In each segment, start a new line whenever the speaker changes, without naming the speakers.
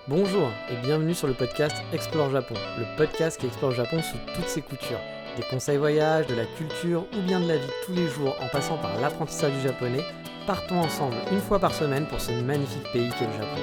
Bonjour et bienvenue sur le podcast Explore Japon, le podcast qui explore le Japon sous toutes ses coutures. Des conseils voyage, de la culture ou bien de la vie de tous les jours en passant par l'apprentissage du japonais, partons ensemble une fois par semaine pour ce magnifique pays qu'est le Japon.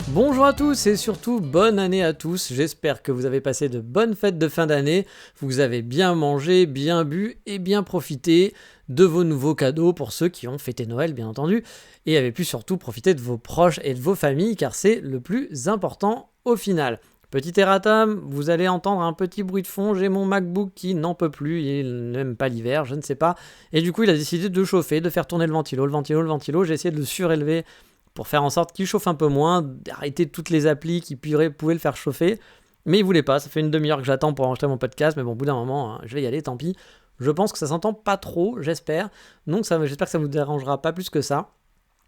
Bonjour à tous et surtout bonne année à tous, j'espère que vous avez passé de bonnes fêtes de fin d'année, vous avez bien mangé, bien bu et bien profité de vos nouveaux cadeaux pour ceux qui ont fêté Noël bien entendu, et avez pu surtout profiter de vos proches et de vos familles car c'est le plus important au final. Petit erratum, vous allez entendre un petit bruit de fond, j'ai mon MacBook qui n'en peut plus, il n'aime pas l'hiver, je ne sais pas, et du coup il a décidé de chauffer, de faire tourner le ventilo, j'ai essayé de le surélever pour faire en sorte qu'il chauffe un peu moins, d'arrêter toutes les applis qui pouvaient le faire chauffer, mais il voulait pas, ça fait une demi-heure que j'attends pour enregistrer mon podcast, mais bon, au bout d'un moment, je vais y aller, tant pis. Je pense que ça s'entend pas trop, j'espère, donc j'espère que ça vous dérangera pas plus que ça.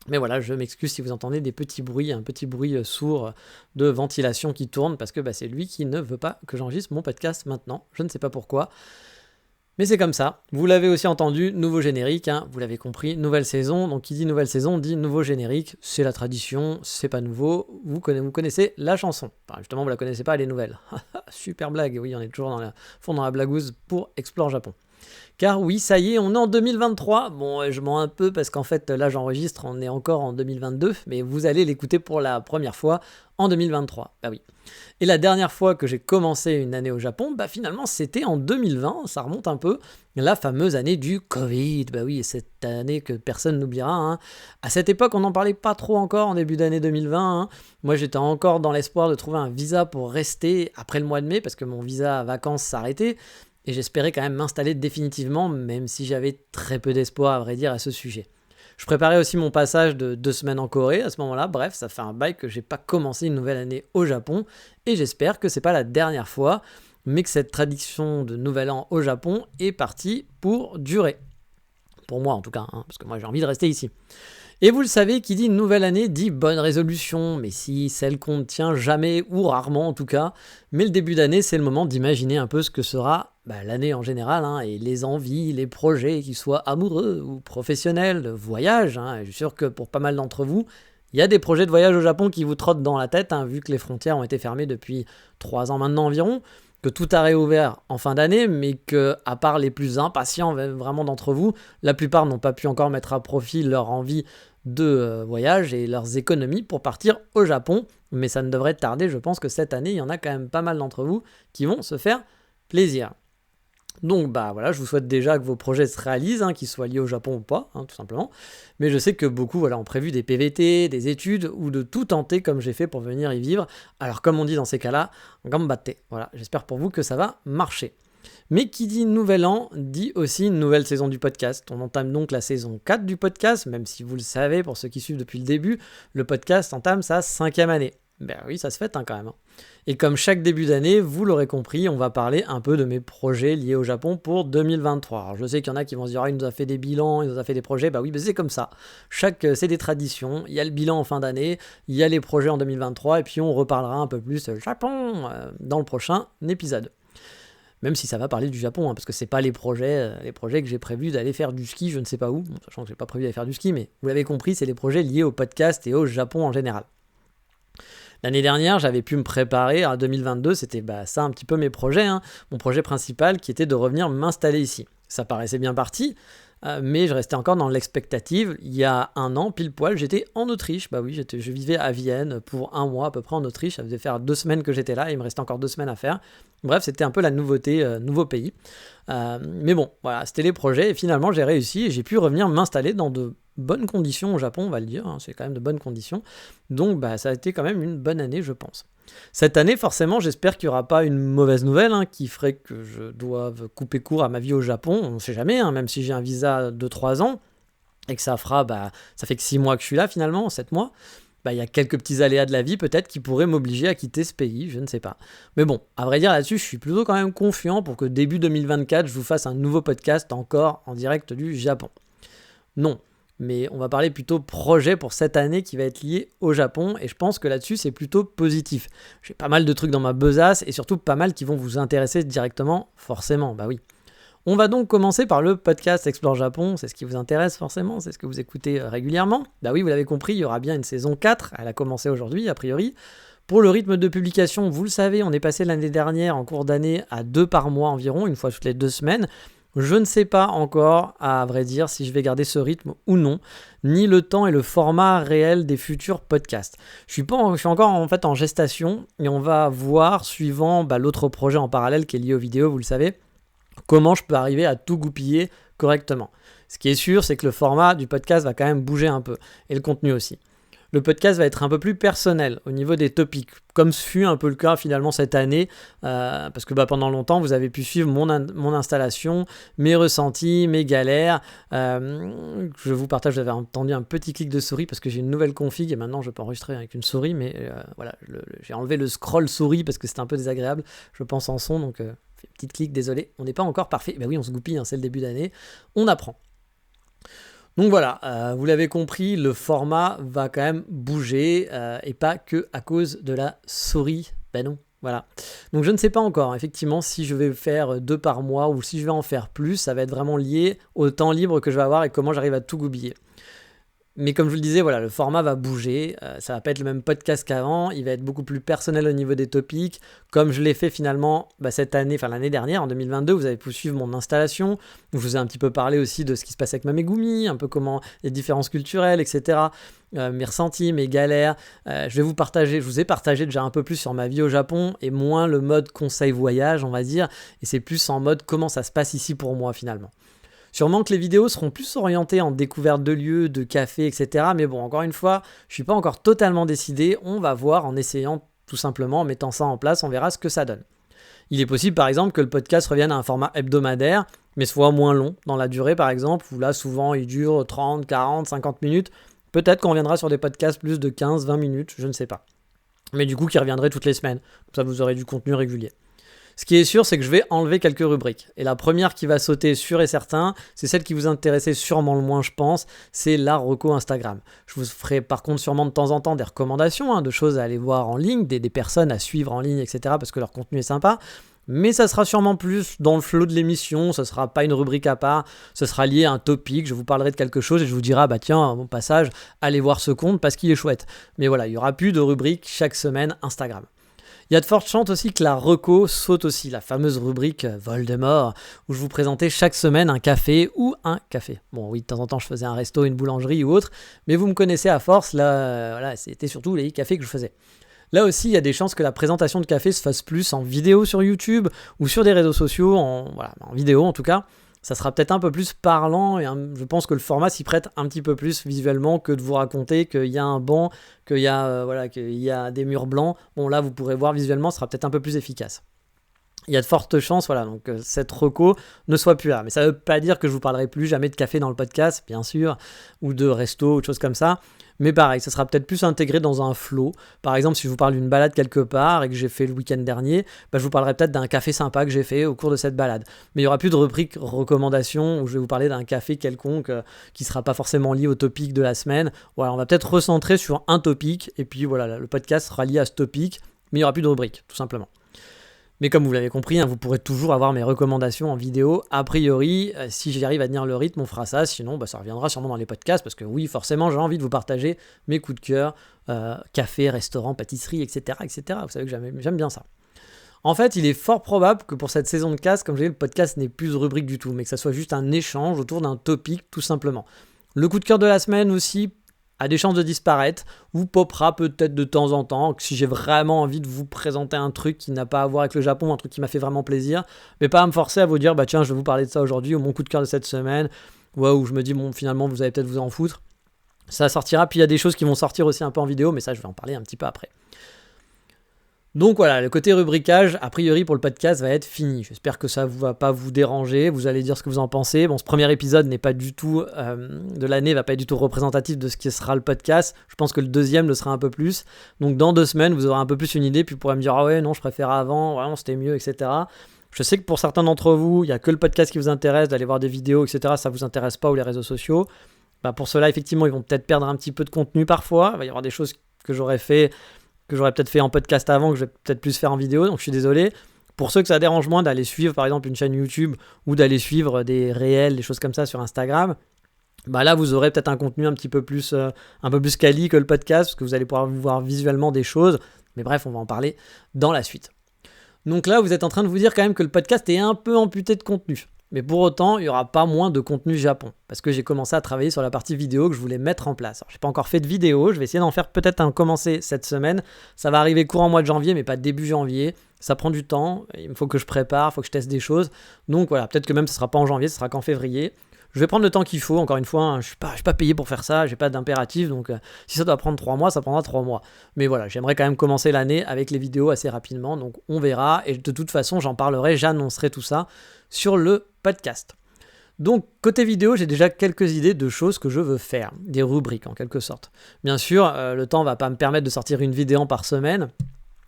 Mais voilà, je m'excuse si vous entendez des petits bruits, un petit bruit sourd de ventilation qui tourne, parce que c'est lui qui ne veut pas que j'enregistre mon podcast maintenant, je ne sais pas pourquoi. Mais c'est comme ça, vous l'avez aussi entendu, nouveau générique, vous l'avez compris, nouvelle saison, donc qui dit nouvelle saison dit nouveau générique, c'est la tradition, c'est pas nouveau, vous connaissez la chanson. Enfin justement vous la connaissez pas, elle est nouvelle. Super blague, oui on est toujours dans la blagouze pour Explore Japon. Car oui, ça y est, on est en 2023. Bon, je mens un peu parce qu'en fait, là, j'enregistre, on est encore en 2022, mais vous allez l'écouter pour la première fois en 2023. Bah oui. Et la dernière fois que j'ai commencé une année au Japon, finalement, c'était en 2020, ça remonte un peu, la fameuse année du Covid. Bah oui, cette année que personne n'oubliera. À cette époque, on n'en parlait pas trop encore en début d'année 2020. Moi, j'étais encore dans l'espoir de trouver un visa pour rester après le mois de mai, parce que mon visa à vacances s'arrêtait. Et j'espérais quand même m'installer définitivement, même si j'avais très peu d'espoir à vrai dire à ce sujet. Je préparais aussi mon passage de 2 semaines en Corée à ce moment-là, bref, ça fait un bail que j'ai pas commencé une nouvelle année au Japon, et j'espère que c'est pas la dernière fois, mais que cette tradition de nouvel an au Japon est partie pour durer. Pour moi en tout cas, parce que moi j'ai envie de rester ici. Et vous le savez, qui dit nouvelle année dit bonne résolution, mais si celle qu'on ne tient jamais, ou rarement en tout cas, mais le début d'année c'est le moment d'imaginer un peu ce que sera l'année en général, et les envies, les projets, qu'ils soient amoureux ou professionnels, voyages, je suis sûr que pour pas mal d'entre vous, il y a des projets de voyage au Japon qui vous trottent dans la tête, vu que les frontières ont été fermées depuis 3 ans maintenant environ, que tout a réouvert en fin d'année, mais que, à part les plus impatients vraiment d'entre vous, la plupart n'ont pas pu encore mettre à profit leur envie de voyage et leurs économies pour partir au Japon. Mais ça ne devrait tarder, je pense que cette année, il y en a quand même pas mal d'entre vous qui vont se faire plaisir. Donc voilà, je vous souhaite déjà que vos projets se réalisent, qu'ils soient liés au Japon ou pas, tout simplement. Mais je sais que beaucoup ont prévu des PVT, des études, ou de tout tenter comme j'ai fait pour venir y vivre. Alors comme on dit dans ces cas-là, gambate. Voilà, j'espère pour vous que ça va marcher. Mais qui dit nouvel an, dit aussi une nouvelle saison du podcast. On entame donc la saison 4 du podcast, même si vous le savez, pour ceux qui suivent depuis le début, le podcast entame sa 5e année. Oui, ça se fête quand même. Et comme chaque début d'année, vous l'aurez compris, on va parler un peu de mes projets liés au Japon pour 2023. Alors je sais qu'il y en a qui vont se dire « il nous a fait des bilans, il nous a fait des projets ». Oui, mais c'est comme ça. C'est des traditions. Il y a le bilan en fin d'année, il y a les projets en 2023, et puis on reparlera un peu plus Japon dans le prochain épisode. Même si ça va parler du Japon, parce que c'est pas les projets que j'ai prévu d'aller faire du ski, je ne sais pas où, sachant que j'ai pas prévu d'aller faire du ski, mais vous l'avez compris, c'est les projets liés au podcast et au Japon en général. L'année dernière, j'avais pu me préparer à 2022, c'était ça un petit peu mes projets, mon projet principal qui était de revenir m'installer ici. Ça paraissait bien parti, mais je restais encore dans l'expectative. Il y a 1 an, pile poil, j'étais en Autriche. Je vivais à Vienne pour 1 mois à peu près en Autriche. Ça faisait faire 2 semaines que j'étais là et il me restait encore 2 semaines à faire. Bref, c'était un peu la nouveauté, nouveau pays. Mais bon, voilà, c'était les projets et finalement j'ai réussi et j'ai pu revenir m'installer dans de bonnes conditions au Japon, on va le dire, c'est quand même de bonnes conditions. Donc ça a été quand même une bonne année, je pense. Cette année, forcément, j'espère qu'il n'y aura pas une mauvaise nouvelle qui ferait que je doive couper court à ma vie au Japon. On ne sait jamais, même si j'ai un visa de 3 ans et que ça fait que 6 mois que je suis là finalement, 7 mois. Il y a quelques petits aléas de la vie peut-être qui pourraient m'obliger à quitter ce pays, je ne sais pas. Mais bon, à vrai dire là-dessus, je suis plutôt quand même confiant pour que début 2024, je vous fasse un nouveau podcast encore en direct du Japon. Non, mais on va parler plutôt projet pour cette année qui va être lié au Japon, et je pense que là-dessus c'est plutôt positif. J'ai pas mal de trucs dans ma besace, et surtout pas mal qui vont vous intéresser directement, forcément, oui. On va donc commencer par le podcast Explore Japon, c'est ce qui vous intéresse forcément, c'est ce que vous écoutez régulièrement. Bah oui, vous l'avez compris, il y aura bien une saison 4, elle a commencé aujourd'hui a priori. Pour le rythme de publication, vous le savez, on est passé l'année dernière en cours d'année à 2 par mois environ, une fois toutes les 2 semaines. Je ne sais pas encore, à vrai dire, si je vais garder ce rythme ou non, ni le temps et le format réel des futurs podcasts. Je suis encore en fait en gestation et on va voir, suivant l'autre projet en parallèle qui est lié aux vidéos, vous le savez, comment je peux arriver à tout goupiller correctement. Ce qui est sûr, c'est que le format du podcast va quand même bouger un peu, et le contenu aussi. Le podcast va être un peu plus personnel au niveau des topics, comme ce fut un peu le cas finalement cette année, parce que pendant longtemps vous avez pu suivre mon installation, mes ressentis, mes galères. Je vous partage, vous avez entendu un petit clic de souris parce que j'ai une nouvelle config et maintenant je peux enregistrer avec une souris, mais voilà, j'ai enlevé le scroll souris parce que c'était un peu désagréable, je pense en son, donc petit clic, désolé, on n'est pas encore parfait. Ben oui, on se goupille, c'est le début d'année, on apprend. Donc voilà, vous l'avez compris, le format va quand même bouger et pas que à cause de la souris. Ben non, voilà. Donc je ne sais pas encore, effectivement, si je vais faire 2 par mois ou si je vais en faire plus, ça va être vraiment lié au temps libre que je vais avoir et comment j'arrive à tout goupiller. Mais comme je vous le disais, voilà, le format va bouger, ça va pas être le même podcast qu'avant, il va être beaucoup plus personnel au niveau des topics, comme je l'ai fait finalement cette année, enfin l'année dernière, en 2022, vous avez pu suivre mon installation, où je vous ai un petit peu parlé aussi de ce qui se passe avec ma Megumi, un peu comment les différences culturelles, etc., mes ressentis, mes galères, je vous ai partagé déjà un peu plus sur ma vie au Japon, et moins le mode conseil voyage, on va dire, et c'est plus en mode comment ça se passe ici pour moi finalement. Sûrement que les vidéos seront plus orientées en découverte de lieux, de cafés, etc. Mais bon, encore une fois, je ne suis pas encore totalement décidé. On va voir en essayant tout simplement, en mettant ça en place, on verra ce que ça donne. Il est possible par exemple que le podcast revienne à un format hebdomadaire, mais soit moins long dans la durée par exemple, où là souvent il dure 30, 40, 50 minutes. Peut-être qu'on reviendra sur des podcasts plus de 15, 20 minutes, je ne sais pas. Mais du coup qui reviendraient toutes les semaines. Comme ça vous aurez du contenu régulier. Ce qui est sûr, c'est que je vais enlever quelques rubriques. Et la première qui va sauter, sûr et certain, c'est celle qui vous intéressait sûrement le moins, je pense, c'est la reco Instagram. Je vous ferai par contre sûrement de temps en temps des recommandations, de choses à aller voir en ligne, des personnes à suivre en ligne, etc. parce que leur contenu est sympa. Mais ça sera sûrement plus dans le flow de l'émission, ce sera pas une rubrique à part, ce sera lié à un topic, je vous parlerai de quelque chose et je vous dirai, tiens, à mon passage, allez voir ce compte parce qu'il est chouette. Mais voilà, il n'y aura plus de rubrique chaque semaine Instagram. Il y a de fortes chances aussi que la reco saute aussi, la fameuse rubrique Voldemort, où je vous présentais chaque semaine un café ou un café. Bon oui, de temps en temps je faisais un resto, une boulangerie ou autre, mais vous me connaissez à force, là, voilà, c'était surtout les cafés que je faisais. Là aussi, il y a des chances que la présentation de café se fasse plus en vidéo sur YouTube ou sur des réseaux sociaux, en vidéo en tout cas. Ça sera peut-être un peu plus parlant et je pense que le format s'y prête un petit peu plus visuellement que de vous raconter qu'il y a un banc, qu'il y a des murs blancs. Bon là, vous pourrez voir visuellement, ce sera peut-être un peu plus efficace. Il y a de fortes chances donc cette reco ne soit plus là. Mais ça ne veut pas dire que je vous parlerai plus jamais de café dans le podcast, bien sûr, ou de resto ou de choses comme ça. Mais pareil, ça sera peut-être plus intégré dans un flow. Par exemple, si je vous parle d'une balade quelque part et que j'ai fait le week-end dernier, je vous parlerai peut-être d'un café sympa que j'ai fait au cours de cette balade. Mais il n'y aura plus de rubrique recommandations où je vais vous parler d'un café quelconque qui ne sera pas forcément lié au topic de la semaine. Voilà, on va peut-être recentrer sur un topic et puis voilà, le podcast sera lié à ce topic, mais il n'y aura plus de rubrique, tout simplement. Mais comme vous l'avez compris, vous pourrez toujours avoir mes recommandations en vidéo. A priori, si j'arrive à tenir le rythme, on fera ça. Sinon, ça reviendra sûrement dans les podcasts parce que oui, forcément, j'ai envie de vous partager mes coups de cœur, café, restaurant, pâtisserie, etc., etc. Vous savez que j'aime bien ça. En fait, il est fort probable que pour cette saison de casse, comme je l'ai dit, le podcast n'est plus de rubrique du tout, mais que ça soit juste un échange autour d'un topic, tout simplement. Le coup de cœur de la semaine aussi a des chances de disparaître ou popera peut-être de temps en temps si j'ai vraiment envie de vous présenter un truc qui n'a pas à voir avec le Japon, un truc qui m'a fait vraiment plaisir, mais pas à me forcer à vous dire tiens je vais vous parler de ça aujourd'hui ou mon coup de cœur de cette semaine, où je me dis finalement vous allez peut-être vous en foutre. Ça sortira, puis il y a des choses qui vont sortir aussi un peu en vidéo, mais ça je vais en parler un petit peu après. Donc voilà, le côté rubricage, a priori pour le podcast, va être fini. J'espère que ça ne va pas vous déranger, vous allez dire ce que vous en pensez. Bon, ce premier épisode n'est pas du tout, de l'année, va pas être du tout représentatif de ce qui sera le podcast. Je pense que le deuxième le sera un peu plus. Donc dans 2 semaines, vous aurez un peu plus une idée, puis vous pourrez me dire « Ah ouais, non, je préférais avant, vraiment c'était mieux, etc. » Je sais que pour certains d'entre vous, il n'y a que le podcast qui vous intéresse, d'aller voir des vidéos, etc. Ça ne vous intéresse pas, ou les réseaux sociaux. Pour cela, effectivement, ils vont peut-être perdre un petit peu de contenu parfois. Il va y avoir des choses que j'aurais peut-être fait en podcast avant, que je vais peut-être plus faire en vidéo, donc je suis désolé. Pour ceux que ça dérange moins d'aller suivre par exemple une chaîne YouTube ou d'aller suivre des réels, des choses comme ça sur Instagram, bah là vous aurez peut-être un contenu un peu plus quali que le podcast, parce que vous allez pouvoir voir visuellement des choses. Mais bref, on va en parler dans la suite. Donc là, vous êtes en train de vous dire quand même que le podcast est un peu amputé de contenu. Mais pour autant, il n'y aura pas moins de contenu Japon, parce que j'ai commencé à travailler sur la partie vidéo que je voulais mettre en place. Alors, je n'ai pas encore fait de vidéo, je vais essayer d'en faire peut-être un commencer cette semaine. Ça va arriver courant mois de janvier, mais pas début janvier. Ça prend du temps, il faut que je prépare, il faut que je teste des choses. Donc voilà, peut-être que même ce ne sera pas en janvier, ce sera qu'en février. Je vais prendre le temps qu'il faut, encore une fois, hein, je ne suis pas payé pour faire ça, je n'ai pas d'impératif, donc si ça doit prendre 3 mois, ça prendra 3 mois. Mais voilà, j'aimerais quand même commencer l'année avec les vidéos assez rapidement, donc on verra, et de toute façon, j'en parlerai, j'annoncerai tout ça sur le podcast. Donc, côté vidéo, j'ai déjà quelques idées de choses que je veux faire, des rubriques en quelque sorte. Bien sûr, le temps ne va pas me permettre de sortir une vidéo par semaine.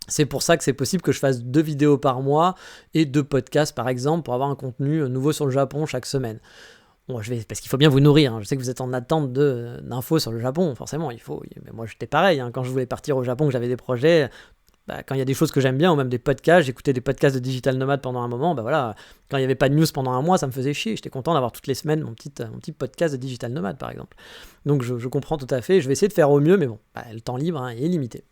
C'est pour ça que c'est possible que je fasse 2 vidéos par mois et 2 podcasts par exemple pour avoir un contenu nouveau sur le Japon chaque semaine. Bon, parce qu'il faut bien vous nourrir, hein. Je sais que vous êtes en attente d'infos sur le Japon, forcément. Mais moi j'étais pareil, hein. Quand je voulais partir au Japon, que j'avais des projets, quand il y a des choses que j'aime bien, ou même des podcasts, j'écoutais des podcasts de Digital Nomad pendant un moment, voilà, quand il n'y avait pas de news pendant un mois, ça me faisait chier. J'étais content d'avoir toutes les semaines mon petit podcast de Digital Nomad par exemple. Donc je comprends tout à fait, je vais essayer de faire au mieux, mais bon, le temps libre est limité.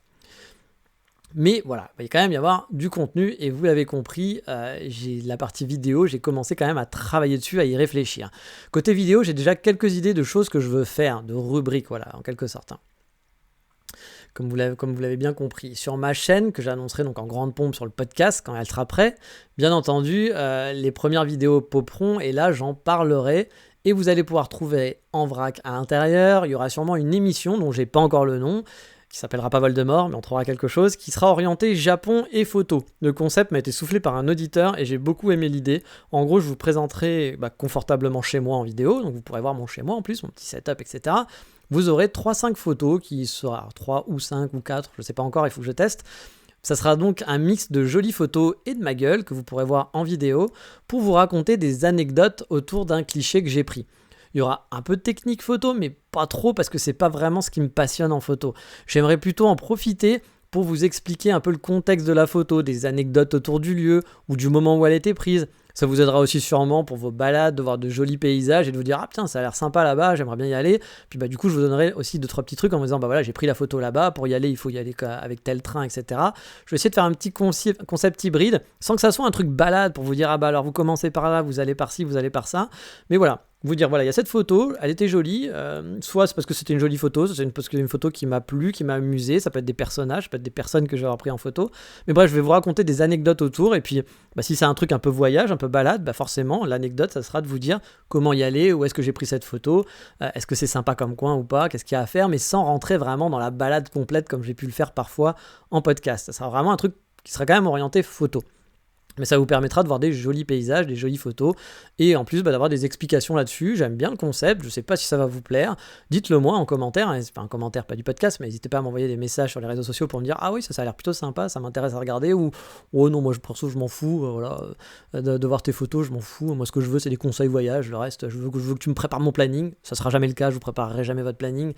Mais voilà, il va quand même y avoir du contenu, et vous l'avez compris, j'ai la partie vidéo, j'ai commencé quand même à travailler dessus, à y réfléchir. Côté vidéo, j'ai déjà quelques idées de choses que je veux faire, de rubriques, voilà, en quelque sorte. Comme vous l'avez bien compris. Sur ma chaîne, que j'annoncerai donc en grande pompe sur le podcast quand elle sera prête, bien entendu, les premières vidéos poperont, et là j'en parlerai. Et vous allez pouvoir trouver en vrac à l'intérieur, il y aura sûrement une émission dont j'ai pas encore le nom, qui s'appellera pas Voldemort, mais on trouvera quelque chose, qui sera orienté Japon et photo. Le concept m'a été soufflé par un auditeur et j'ai beaucoup aimé l'idée. En gros, je vous présenterai confortablement chez moi en vidéo, donc vous pourrez voir mon chez moi en plus, mon petit setup, etc. Vous aurez 3-5 photos, qui sera 3 ou 5 ou 4, je sais pas encore, il faut que je teste. Ça sera donc un mix de jolies photos et de ma gueule que vous pourrez voir en vidéo pour vous raconter des anecdotes autour d'un cliché que j'ai pris. Il y aura un peu de technique photo, mais pas trop parce que c'est pas vraiment ce qui me passionne en photo. J'aimerais plutôt en profiter pour vous expliquer un peu le contexte de la photo, des anecdotes autour du lieu ou du moment où elle a été prise. Ça vous aidera aussi sûrement pour vos balades, de voir de jolis paysages et de vous dire « Ah putain, ça a l'air sympa là-bas, j'aimerais bien y aller ». Puis du coup, je vous donnerai aussi 2-3 petits trucs en me disant « Bah voilà, j'ai pris la photo là-bas, pour y aller, il faut y aller avec tel train, etc. » Je vais essayer de faire un petit concept hybride, sans que ça soit un truc balade pour vous dire « Ah bah alors vous commencez par là, vous allez par ci, vous allez par ça ». Mais voilà, vous dire voilà, il y a cette photo, elle était jolie, soit c'est parce que c'était une jolie photo, soit c'est parce que c'est une photo qui m'a plu, qui m'a amusé, ça peut être des personnages, ça peut être des personnes que j'ai pris en photo, mais bref, je vais vous raconter des anecdotes autour, et puis si c'est un truc un peu voyage, un peu balade, forcément l'anecdote ça sera de vous dire comment y aller, où est-ce que j'ai pris cette photo, est-ce que c'est sympa comme coin ou pas, qu'est-ce qu'il y a à faire, mais sans rentrer vraiment dans la balade complète comme j'ai pu le faire parfois en podcast. Ça sera vraiment un truc qui sera quand même orienté photo. Mais ça vous permettra de voir des jolis paysages, des jolies photos, et en plus d'avoir des explications là-dessus. J'aime bien le concept, je ne sais pas si ça va vous plaire. Dites-le moi en commentaire, c'est pas un commentaire, pas du podcast, mais n'hésitez pas à m'envoyer des messages sur les réseaux sociaux pour me dire « Ah oui, ça a l'air plutôt sympa, ça m'intéresse à regarder » ou « Oh non, moi perso je m'en fous, de voir tes photos, je m'en fous, moi ce que je veux c'est des conseils voyage, le reste je veux que tu me prépares mon planning, ça sera jamais le cas, je vous préparerai jamais votre planning. »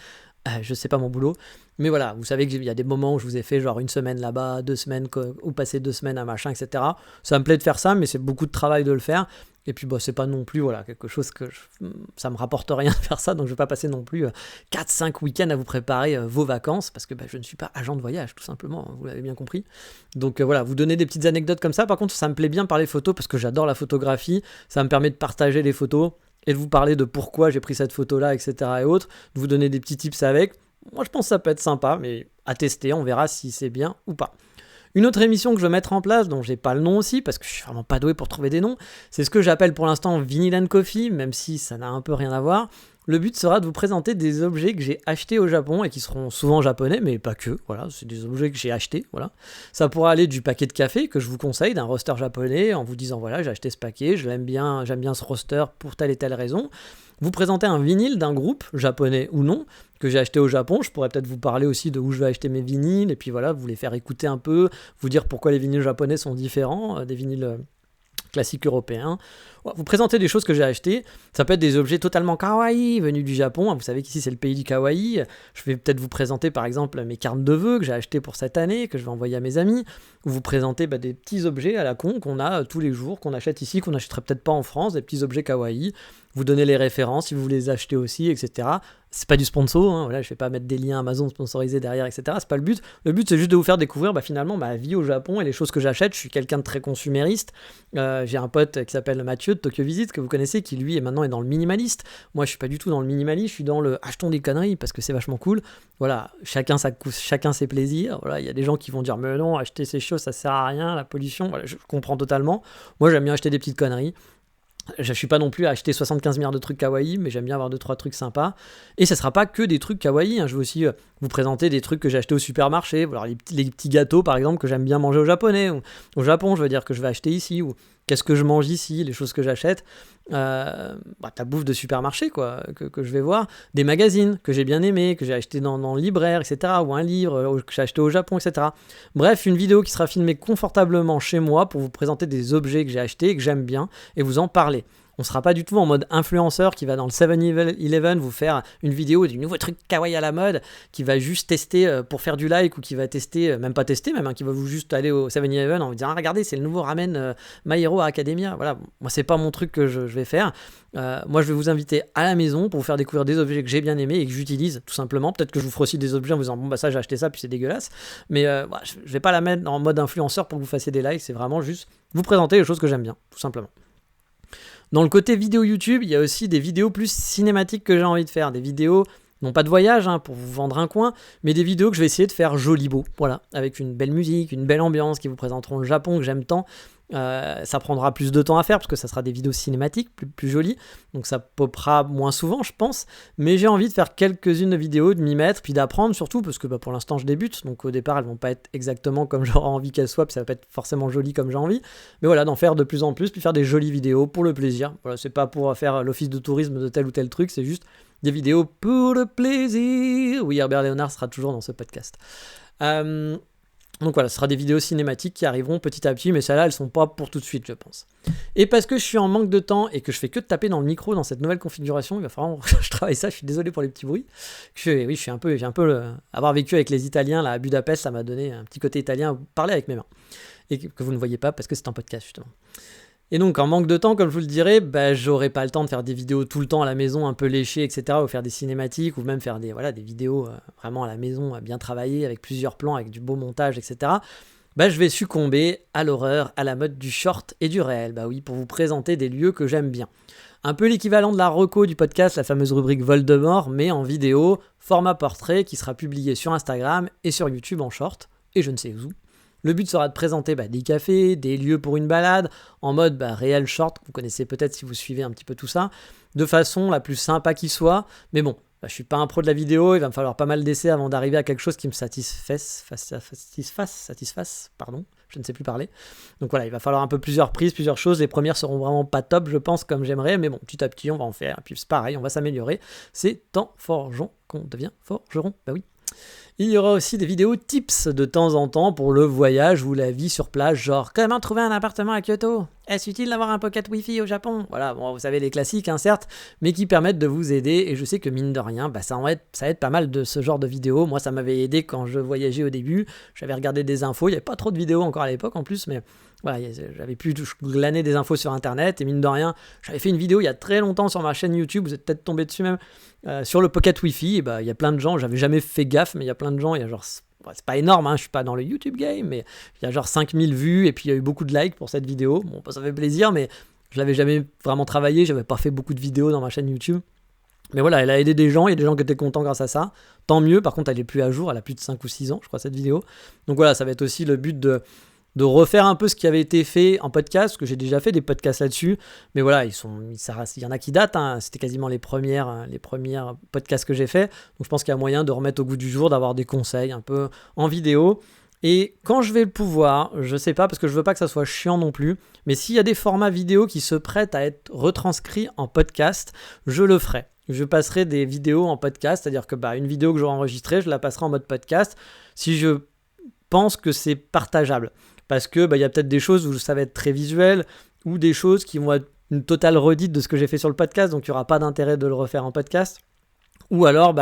Je sais pas mon boulot, mais voilà, vous savez qu'il y a des moments où je vous ai fait genre une semaine là-bas, 2 semaines, ou passer 2 semaines à machin, etc. Ça me plaît de faire ça, mais c'est beaucoup de travail de le faire, et puis c'est pas non plus quelque chose que ça me rapporte rien de faire ça, donc je vais pas passer non plus 4-5 week-ends à vous préparer vos vacances, parce que je ne suis pas agent de voyage, tout simplement, vous l'avez bien compris. Donc voilà, vous donnez des petites anecdotes comme ça. Par contre, ça me plaît bien par les photos, parce que j'adore la photographie, ça me permet de partager les photos, et de vous parler de pourquoi j'ai pris cette photo-là, etc. et autres, de vous donner des petits tips avec. Moi, je pense que ça peut être sympa, mais à tester, on verra si c'est bien ou pas. Une autre émission que je veux mettre en place, dont j'ai pas le nom aussi, parce que je suis vraiment pas doué pour trouver des noms, c'est ce que j'appelle pour l'instant Vinyl and Coffee, même si ça n'a un peu rien à voir. Le but sera de vous présenter des objets que j'ai achetés au Japon et qui seront souvent japonais, mais pas que, voilà, c'est des objets que j'ai achetés, voilà. Ça pourra aller du paquet de café que je vous conseille, d'un roaster japonais, en vous disant voilà, j'ai acheté ce paquet, j'aime bien ce roaster pour telle et telle raison. Vous présentez un vinyle d'un groupe, japonais ou non, que j'ai acheté au Japon. Je pourrais peut-être vous parler aussi de où je vais acheter mes vinyles, et puis voilà, vous les faire écouter un peu, vous dire pourquoi les vinyles japonais sont différents des vinyles classique européen. Vous présentez des choses que j'ai achetées. Ça peut être des objets totalement kawaii venus du Japon. Vous savez qu'ici c'est le pays du kawaii. Je vais peut-être vous présenter par exemple mes cartes de vœux que j'ai achetées pour cette année, que je vais envoyer à mes amis. Ou vous présenter des petits objets à la con qu'on a tous les jours, qu'on achète ici, qu'on n'achèterait peut-être pas en France, des petits objets kawaii. Vous donnez les références si vous voulez les acheter aussi, etc. C'est pas du sponsor, hein, voilà, je vais pas mettre des liens Amazon sponsorisés derrière, etc. C'est pas le but. Le but c'est juste de vous faire découvrir finalement ma vie au Japon et les choses que j'achète. Je suis quelqu'un de très consumériste. J'ai un pote qui s'appelle Mathieu de Tokyo Visit que vous connaissez, qui lui est maintenant dans le minimaliste. Moi je suis pas du tout dans le minimaliste, je suis dans le achetons des conneries parce que c'est vachement cool. Voilà, chacun ses plaisirs. Voilà, il y a des gens qui vont dire mais non, acheter ces choses ça sert à rien, la pollution. Voilà, je comprends totalement. Moi j'aime bien acheter des petites conneries. Je suis pas non plus à acheter 75 milliards de trucs kawaii, mais j'aime bien avoir 2-3 trucs sympas. Et ça sera pas que des trucs kawaii, hein. Je vais aussi vous présenter des trucs que j'ai achetés au supermarché. Alors, les petits gâteaux, par exemple, que j'aime bien manger au Japon, je veux dire, que je vais acheter ici, ou qu'est-ce que je mange ici, les choses que j'achète. Ta bouffe de supermarché, quoi, que je vais voir. Des magazines que j'ai bien aimés, que j'ai acheté dans le libraire, etc. Ou un livre que j'ai acheté au Japon, etc. Bref, une vidéo qui sera filmée confortablement chez moi pour vous présenter des objets que j'ai achetés et que j'aime bien et vous en parler. On ne sera pas du tout en mode influenceur qui va dans le 7-Eleven vous faire une vidéo du nouveau truc kawaii à la mode, qui va juste tester pour faire du like, ou qui va tester, même pas tester même, hein, qui va vous juste aller au 7-Eleven en vous disant regardez c'est le nouveau ramen My Hero Academia. Voilà, moi c'est pas mon truc que je vais faire. Moi je vais vous inviter à la maison pour vous faire découvrir des objets que j'ai bien aimés et que j'utilise tout simplement. Peut-être que je vous ferai aussi des objets en vous disant bon ça j'ai acheté ça puis c'est dégueulasse, mais je vais pas la mettre en mode influenceur pour que vous fassiez des likes. C'est vraiment juste vous présenter les choses que j'aime bien, tout simplement. Dans le côté vidéo YouTube, il y a aussi des vidéos plus cinématiques que j'ai envie de faire. Des vidéos, non pas de voyage, hein, pour vous vendre un coin, mais des vidéos que je vais essayer de faire joli beau. Voilà, avec une belle musique, une belle ambiance qui vous présenteront le Japon que j'aime tant. Ça prendra plus de temps à faire parce que ça sera des vidéos cinématiques plus jolies, donc ça popera moins souvent je pense, mais j'ai envie de faire quelques-unes de vidéos, de m'y mettre, puis d'apprendre surtout parce que pour l'instant je débute, donc au départ elles vont pas être exactement comme j'aurais envie qu'elles soient, puis ça va pas être forcément joli comme j'ai envie, mais voilà, d'en faire de plus en plus, puis faire des jolies vidéos pour le plaisir. Voilà, c'est pas pour faire l'office de tourisme de tel ou tel truc, c'est juste des vidéos pour le plaisir. Oui, Herbert Léonard sera toujours dans ce podcast. Donc voilà, ce sera des vidéos cinématiques qui arriveront petit à petit, mais celles-là, elles sont pas pour tout de suite, je pense. Et parce que je suis en manque de temps et que je fais que de taper dans le micro dans cette nouvelle configuration, il va falloir que je travaille ça, je suis désolé pour les petits bruits. Oui, j'ai un peu avoir vécu avec les Italiens là, à Budapest, ça m'a donné un petit côté italien, parler avec mes mains. Et que vous ne voyez pas parce que c'est un podcast, justement. Et donc, en manque de temps, comme je vous le dirai, j'aurai pas le temps de faire des vidéos tout le temps à la maison, un peu léchées, etc., ou faire des cinématiques, ou même faire des vidéos vraiment à la maison, bien travaillées, avec plusieurs plans, avec du beau montage, etc. Je vais succomber à l'horreur, à la mode du short et du réel. Oui, pour vous présenter des lieux que j'aime bien. Un peu l'équivalent de la reco du podcast, la fameuse rubrique Voldemort, mais en vidéo, format portrait, qui sera publié sur Instagram et sur YouTube en short, et je ne sais où. Le but sera de présenter des cafés, des lieux pour une balade, en mode réel short, vous connaissez peut-être si vous suivez un petit peu tout ça, de façon la plus sympa qui soit. Mais bon, je suis pas un pro de la vidéo, il va me falloir pas mal d'essais avant d'arriver à quelque chose qui me satisfasse, pardon, je ne sais plus parler. Donc voilà, il va falloir un peu plusieurs prises, plusieurs choses. Les premières seront vraiment pas top, je pense, comme j'aimerais, mais bon, petit à petit, on va en faire. Et puis c'est pareil, on va s'améliorer. C'est en forgeant qu'on devient forgeron, oui. Il y aura aussi des vidéos tips de temps en temps pour le voyage ou la vie sur place, genre comment trouver un appartement à Kyoto ? Est-ce utile d'avoir un pocket Wi-Fi au Japon ? Voilà, bon, vous savez les classiques, hein, certes, mais qui permettent de vous aider. Et je sais que mine de rien, ça aide pas mal de ce genre de vidéos. Moi, ça m'avait aidé quand je voyageais au début. J'avais regardé des infos, il n'y avait pas trop de vidéos encore à l'époque en plus, mais voilà, j'avais pu glaner des infos sur internet. Et mine de rien, j'avais fait une vidéo il y a très longtemps sur ma chaîne YouTube, vous êtes peut-être tombé dessus même, sur le pocket Wi-Fi. Et il y a plein de gens, j'avais jamais fait gaffe, mais il y a plein de gens, il y a genre... c'est pas énorme, hein, je suis pas dans le YouTube game, mais il y a genre 5000 vues et puis il y a eu beaucoup de likes pour cette vidéo. Bon, ça fait plaisir, mais je l'avais jamais vraiment travaillé, j'avais pas fait beaucoup de vidéos dans ma chaîne YouTube. Mais voilà, elle a aidé des gens, il y a des gens qui étaient contents grâce à ça. Tant mieux, par contre, elle est plus à jour, elle a plus de 5 ou 6 ans, je crois, cette vidéo. Donc voilà, ça va être aussi le but de refaire un peu ce qui avait été fait en podcast, parce que j'ai déjà fait des podcasts là-dessus, mais voilà, il y en a qui datent, hein. C'était quasiment les premières podcasts que j'ai fait, donc je pense qu'il y a moyen de remettre au goût du jour, d'avoir des conseils un peu en vidéo, et quand je vais le pouvoir, je sais pas, parce que je veux pas que ça soit chiant non plus, mais s'il y a des formats vidéo qui se prêtent à être retranscrits en podcast, je le ferai. Je passerai des vidéos en podcast, c'est-à-dire que une vidéo que j'aurai enregistrée, je la passerai en mode podcast, si je pense que c'est partageable. Parce que y a peut-être des choses où ça va être très visuel, ou des choses qui vont être une totale redite de ce que j'ai fait sur le podcast, donc il n'y aura pas d'intérêt de le refaire en podcast. Ou alors,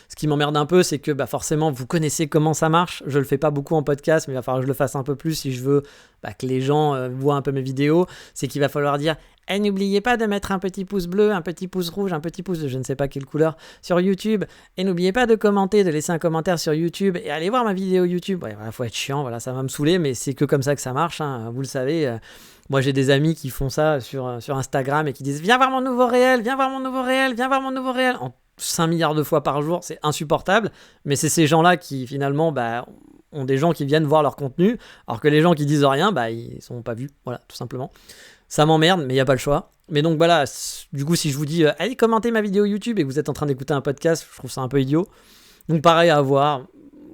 ce qui m'emmerde un peu, c'est que forcément, vous connaissez comment ça marche. Je le fais pas beaucoup en podcast, mais il va falloir que je le fasse un peu plus si je veux que les gens voient un peu mes vidéos. C'est qu'il va falloir dire n'oubliez pas de mettre un petit pouce bleu, un petit pouce rouge, un petit pouce de je ne sais pas quelle couleur sur YouTube. Et n'oubliez pas de commenter, de laisser un commentaire sur YouTube et allez voir ma vidéo YouTube. Ouais, voilà, faut être chiant, voilà, ça va me saouler, mais c'est que comme ça que ça marche, hein, vous le savez. Moi, j'ai des amis qui font ça sur Instagram et qui disent viens voir mon nouveau réel, viens voir mon nouveau réel, viens voir mon nouveau réel. 5 milliards de fois par jour, c'est insupportable, mais c'est ces gens-là qui finalement ont des gens qui viennent voir leur contenu, alors que les gens qui disent rien, ils sont pas vus, voilà, tout simplement. Ça m'emmerde, mais il n'y a pas le choix. Mais donc voilà, du coup, si je vous dis allez commenter ma vidéo YouTube et que vous êtes en train d'écouter un podcast, je trouve ça un peu idiot. Donc pareil à voir.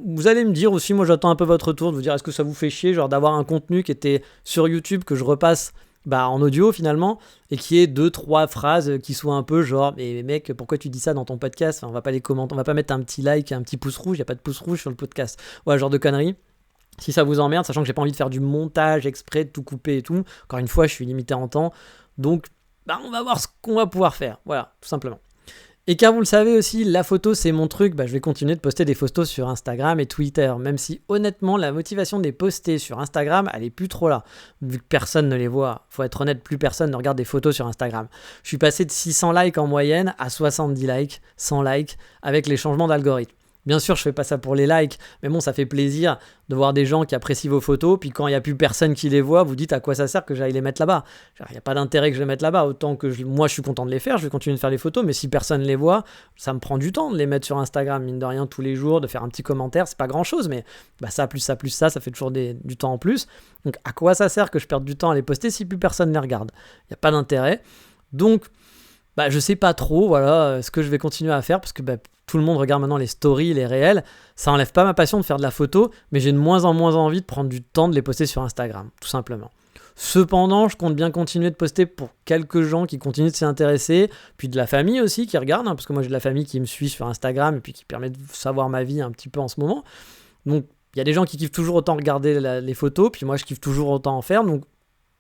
Vous allez me dire aussi, moi j'attends un peu votre retour, de vous dire est-ce que ça vous fait chier, genre d'avoir un contenu qui était sur YouTube que je repasse en audio finalement, et qui est 2-3 phrases qui soient un peu genre mais mec, pourquoi tu dis ça dans ton podcast, on va pas les commenter, on va pas mettre un petit like, un petit pouce rouge, il y a pas de pouce rouge sur le podcast, ouais, genre de conneries. Si ça vous emmerde, sachant que j'ai pas envie de faire du montage exprès, de tout couper et tout, encore une fois je suis limité en temps, donc on va voir ce qu'on va pouvoir faire, voilà, tout simplement. Et car vous le savez aussi, la photo c'est mon truc, je vais continuer de poster des photos sur Instagram et Twitter, même si honnêtement la motivation de les poster sur Instagram, elle est plus trop là, vu que personne ne les voit. Faut être honnête, plus personne ne regarde des photos sur Instagram. Je suis passé de 600 likes en moyenne à 70 likes, 100 likes, avec les changements d'algorithme. Bien sûr, je fais pas ça pour les likes, mais bon, ça fait plaisir de voir des gens qui apprécient vos photos, puis quand il n'y a plus personne qui les voit, vous dites à quoi ça sert que j'aille les mettre là-bas. Il n'y a pas d'intérêt que je les mette là-bas, autant que moi je suis content de les faire, je vais continuer de faire les photos, mais si personne les voit, ça me prend du temps de les mettre sur Instagram, mine de rien, tous les jours, de faire un petit commentaire, c'est pas grand-chose, mais ça plus ça plus ça fait toujours du temps en plus. Donc à quoi ça sert que je perde du temps à les poster si plus personne les regarde? Il n'y a pas d'intérêt. Donc, je sais pas trop, voilà, ce que je vais continuer à faire, parce que tout le monde regarde maintenant les stories, les réels. Ça enlève pas ma passion de faire de la photo, mais j'ai de moins en moins envie de prendre du temps de les poster sur Instagram, tout simplement. Cependant, je compte bien continuer de poster pour quelques gens qui continuent de s'y intéresser, puis de la famille aussi qui regarde, parce que moi j'ai de la famille qui me suit sur Instagram et puis qui permet de savoir ma vie un petit peu en ce moment. Donc il y a des gens qui kiffent toujours autant regarder les photos, puis moi je kiffe toujours autant en faire, donc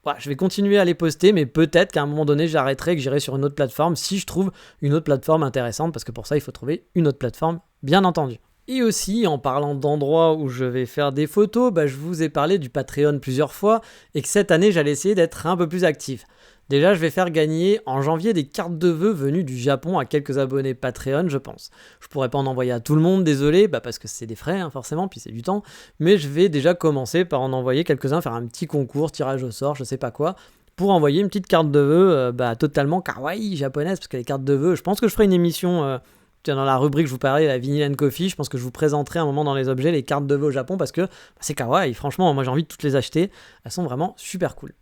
voilà, je vais continuer à les poster, mais peut-être qu'à un moment donné, j'arrêterai et que j'irai sur une autre plateforme si je trouve une autre plateforme intéressante, parce que pour ça, il faut trouver une autre plateforme, bien entendu. Et aussi, en parlant d'endroits où je vais faire des photos, je vous ai parlé du Patreon plusieurs fois, et que cette année, j'allais essayer d'être un peu plus actif. Déjà, je vais faire gagner en janvier des cartes de vœux venues du Japon à quelques abonnés Patreon, je pense. Je pourrais pas en envoyer à tout le monde, désolé, parce que c'est des frais, forcément, puis c'est du temps. Mais je vais déjà commencer par en envoyer quelques-uns, faire un petit concours, tirage au sort, je sais pas quoi, pour envoyer une petite carte de vœux totalement kawaii japonaise, parce que les cartes de vœux, je pense que je ferai une émission dans la rubrique, je vous parlais, la Vinyl & Coffee, je pense que je vous présenterai un moment dans les objets les cartes de vœux au Japon, parce que c'est kawaii, franchement, moi j'ai envie de toutes les acheter, elles sont vraiment super cool.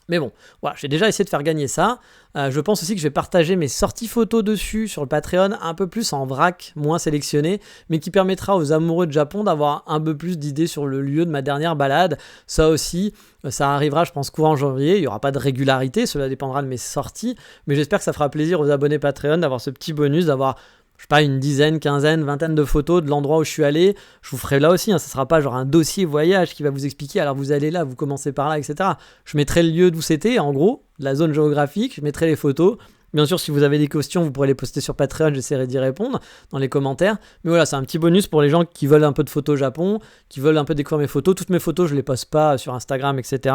Mais bon, voilà, j'ai déjà essayé de faire gagner ça. Je pense aussi que je vais partager mes sorties photos dessus sur le Patreon, un peu plus en vrac, moins sélectionné, mais qui permettra aux amoureux de Japon d'avoir un peu plus d'idées sur le lieu de ma dernière balade. Ça aussi, ça arrivera, je pense, courant janvier. Il n'y aura pas de régularité, cela dépendra de mes sorties, mais j'espère que ça fera plaisir aux abonnés Patreon d'avoir ce petit bonus, d'avoir je sais pas, une dizaine, quinzaine, vingtaine de photos de l'endroit où je suis allé. Je vous ferai là aussi, ça sera pas genre un dossier voyage qui va vous expliquer, alors vous allez là, vous commencez par là, etc. Je mettrai le lieu d'où c'était, en gros, la zone géographique, je mettrai les photos. Bien sûr, si vous avez des questions, vous pourrez les poster sur Patreon, j'essaierai d'y répondre dans les commentaires. Mais voilà, c'est un petit bonus pour les gens qui veulent un peu de photos Japon, qui veulent un peu découvrir mes photos. Toutes mes photos, je les poste pas sur Instagram, etc.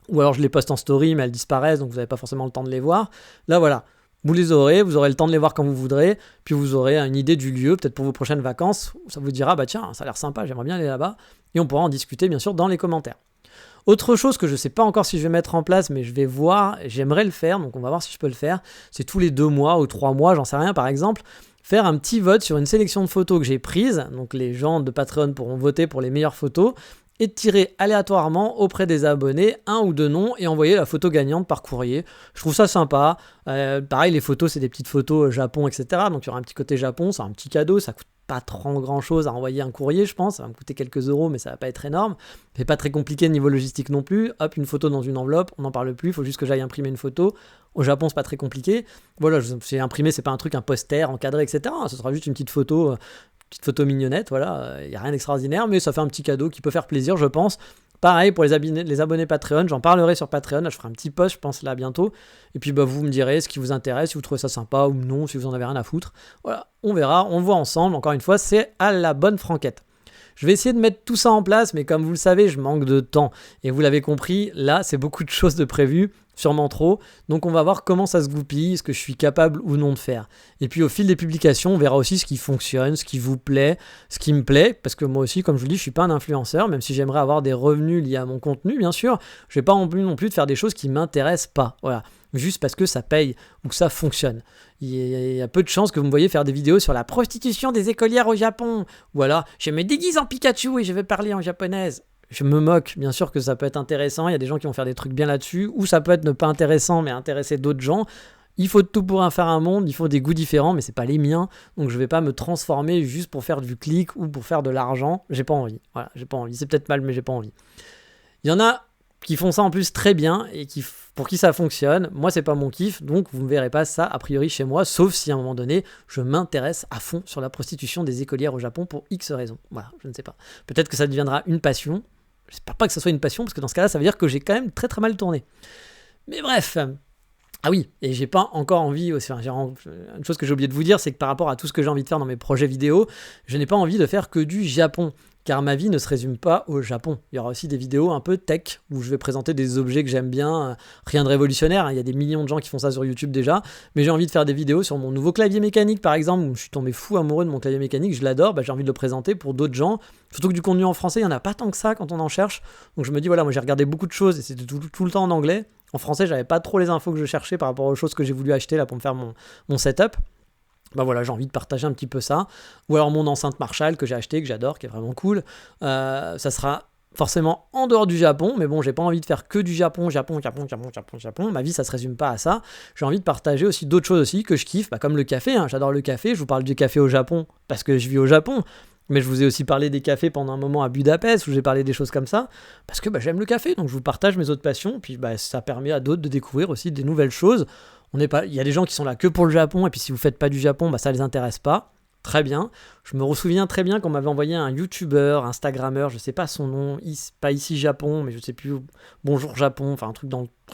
Ou alors je les poste en story, mais elles disparaissent, donc vous n'avez pas forcément le temps de les voir. Là, voilà. Vous les aurez, vous aurez le temps de les voir quand vous voudrez, puis vous aurez une idée du lieu, peut-être pour vos prochaines vacances, où ça vous dira, tiens, ça a l'air sympa, j'aimerais bien aller là-bas, et on pourra en discuter bien sûr dans les commentaires. Autre chose que je ne sais pas encore si je vais mettre en place, mais je vais voir, j'aimerais le faire, donc on va voir si je peux le faire, c'est tous les 2 mois ou 3 mois, j'en sais rien par exemple, faire un petit vote sur une sélection de photos que j'ai prises, donc les gens de Patreon pourront voter pour les meilleures photos, et de tirer aléatoirement auprès des abonnés 1 ou 2 noms et envoyer la photo gagnante par courrier. Je trouve ça sympa. Pareil, les photos, c'est des petites photos Japon, etc. Donc il y aura un petit côté Japon, c'est un petit cadeau, ça coûte pas trop grand chose à envoyer un courrier, je pense. Ça va me coûter quelques euros, mais ça va pas être énorme. C'est pas très compliqué niveau logistique non plus. Hop, une photo dans une enveloppe, on n'en parle plus, il faut juste que j'aille imprimer une photo. Au Japon, c'est pas très compliqué. Voilà, j'ai imprimé, c'est pas un truc, un poster encadré, etc. Ce sera juste une petite photo mignonnette, voilà, il n'y a rien d'extraordinaire, mais ça fait un petit cadeau qui peut faire plaisir, je pense, Pareil pour les abonnés Patreon, j'en parlerai sur Patreon, là, je ferai un petit post, je pense, là, bientôt. Et puis, vous me direz ce qui vous intéresse, si vous trouvez ça sympa ou non, si vous en avez rien à foutre. Voilà, on verra, on le voit ensemble. Encore une fois, c'est à la bonne franquette. Je vais essayer de mettre tout ça en place, mais comme vous le savez, je manque de temps. Et vous l'avez compris, là, c'est beaucoup de choses de prévues, sûrement trop. Donc on va voir comment ça se goupille, ce que je suis capable ou non de faire. Et puis au fil des publications, on verra aussi ce qui fonctionne, ce qui vous plaît, ce qui me plaît. Parce que moi aussi, comme je vous le dis, je suis pas un influenceur, même si j'aimerais avoir des revenus liés à mon contenu, bien sûr. Je vais pas non plus de faire des choses qui m'intéressent pas. Voilà. Juste parce que ça paye ou que ça fonctionne. Il y a peu de chances que vous me voyez faire des vidéos sur la prostitution des écolières au Japon. Ou alors, je me déguise en Pikachu et je vais parler en japonaise. Je me moque, bien sûr que ça peut être intéressant, il y a des gens qui vont faire des trucs bien là-dessus, ou ça peut être ne pas intéressant mais intéresser d'autres gens. Il faut de tout pour en faire un monde, il faut des goûts différents, mais c'est pas les miens, donc je vais pas me transformer juste pour faire du clic ou pour faire de l'argent, j'ai pas envie. Voilà, j'ai pas envie, c'est peut-être mal mais j'ai pas envie. Il y en a qui font ça en plus très bien et pour qui ça fonctionne. Moi, c'est pas mon kiff, donc vous ne verrez pas ça a priori chez moi, sauf si à un moment donné, je m'intéresse à fond sur la prostitution des écolières au Japon pour X raisons. Voilà, je ne sais pas. Peut-être que ça deviendra une passion. J'espère pas que ça soit une passion, parce que dans ce cas-là, ça veut dire que j'ai quand même très très mal tourné. Mais bref. Ah oui, et j'ai pas encore envie, une chose que j'ai oublié de vous dire, c'est que par rapport à tout ce que j'ai envie de faire dans mes projets vidéo, je n'ai pas envie de faire que du Japon, car ma vie ne se résume pas au Japon. Il y aura aussi des vidéos un peu tech, où je vais présenter des objets que j'aime bien, rien de révolutionnaire, hein, il y a des millions de gens qui font ça sur YouTube déjà, mais j'ai envie de faire des vidéos sur mon nouveau clavier mécanique par exemple, où je suis tombé fou amoureux de mon clavier mécanique, je l'adore, j'ai envie de le présenter pour d'autres gens, surtout que du contenu en français, il n'y en a pas tant que ça quand on en cherche, donc je me dis voilà, moi j'ai regardé beaucoup de choses, et c'était tout le temps en anglais. En français, j'avais pas trop les infos que je cherchais par rapport aux choses que j'ai voulu acheter là pour me faire mon setup. Voilà, j'ai envie de partager un petit peu ça. Ou alors mon enceinte Marshall que j'ai acheté, que j'adore, qui est vraiment cool. Ça sera forcément en dehors du Japon, mais bon, j'ai pas envie de faire que du Japon. Ma vie, ça se résume pas à ça. J'ai envie de partager aussi d'autres choses aussi que je kiffe, comme le café. Hein. J'adore le café. Je vous parle du café au Japon parce que je vis au Japon. Mais je vous ai aussi parlé des cafés pendant un moment à Budapest, où j'ai parlé des choses comme ça, parce que j'aime le café, donc je vous partage mes autres passions, puis ça permet à d'autres de découvrir aussi des nouvelles choses. Il y a des gens qui sont là que pour le Japon, et puis si vous faites pas du Japon, ça les intéresse pas. Très bien. Je me souviens très bien qu'on m'avait envoyé un YouTuber, Instagrammeur, je sais pas son nom, pas ici Japon, mais je sais plus, Bonjour Japon, enfin un truc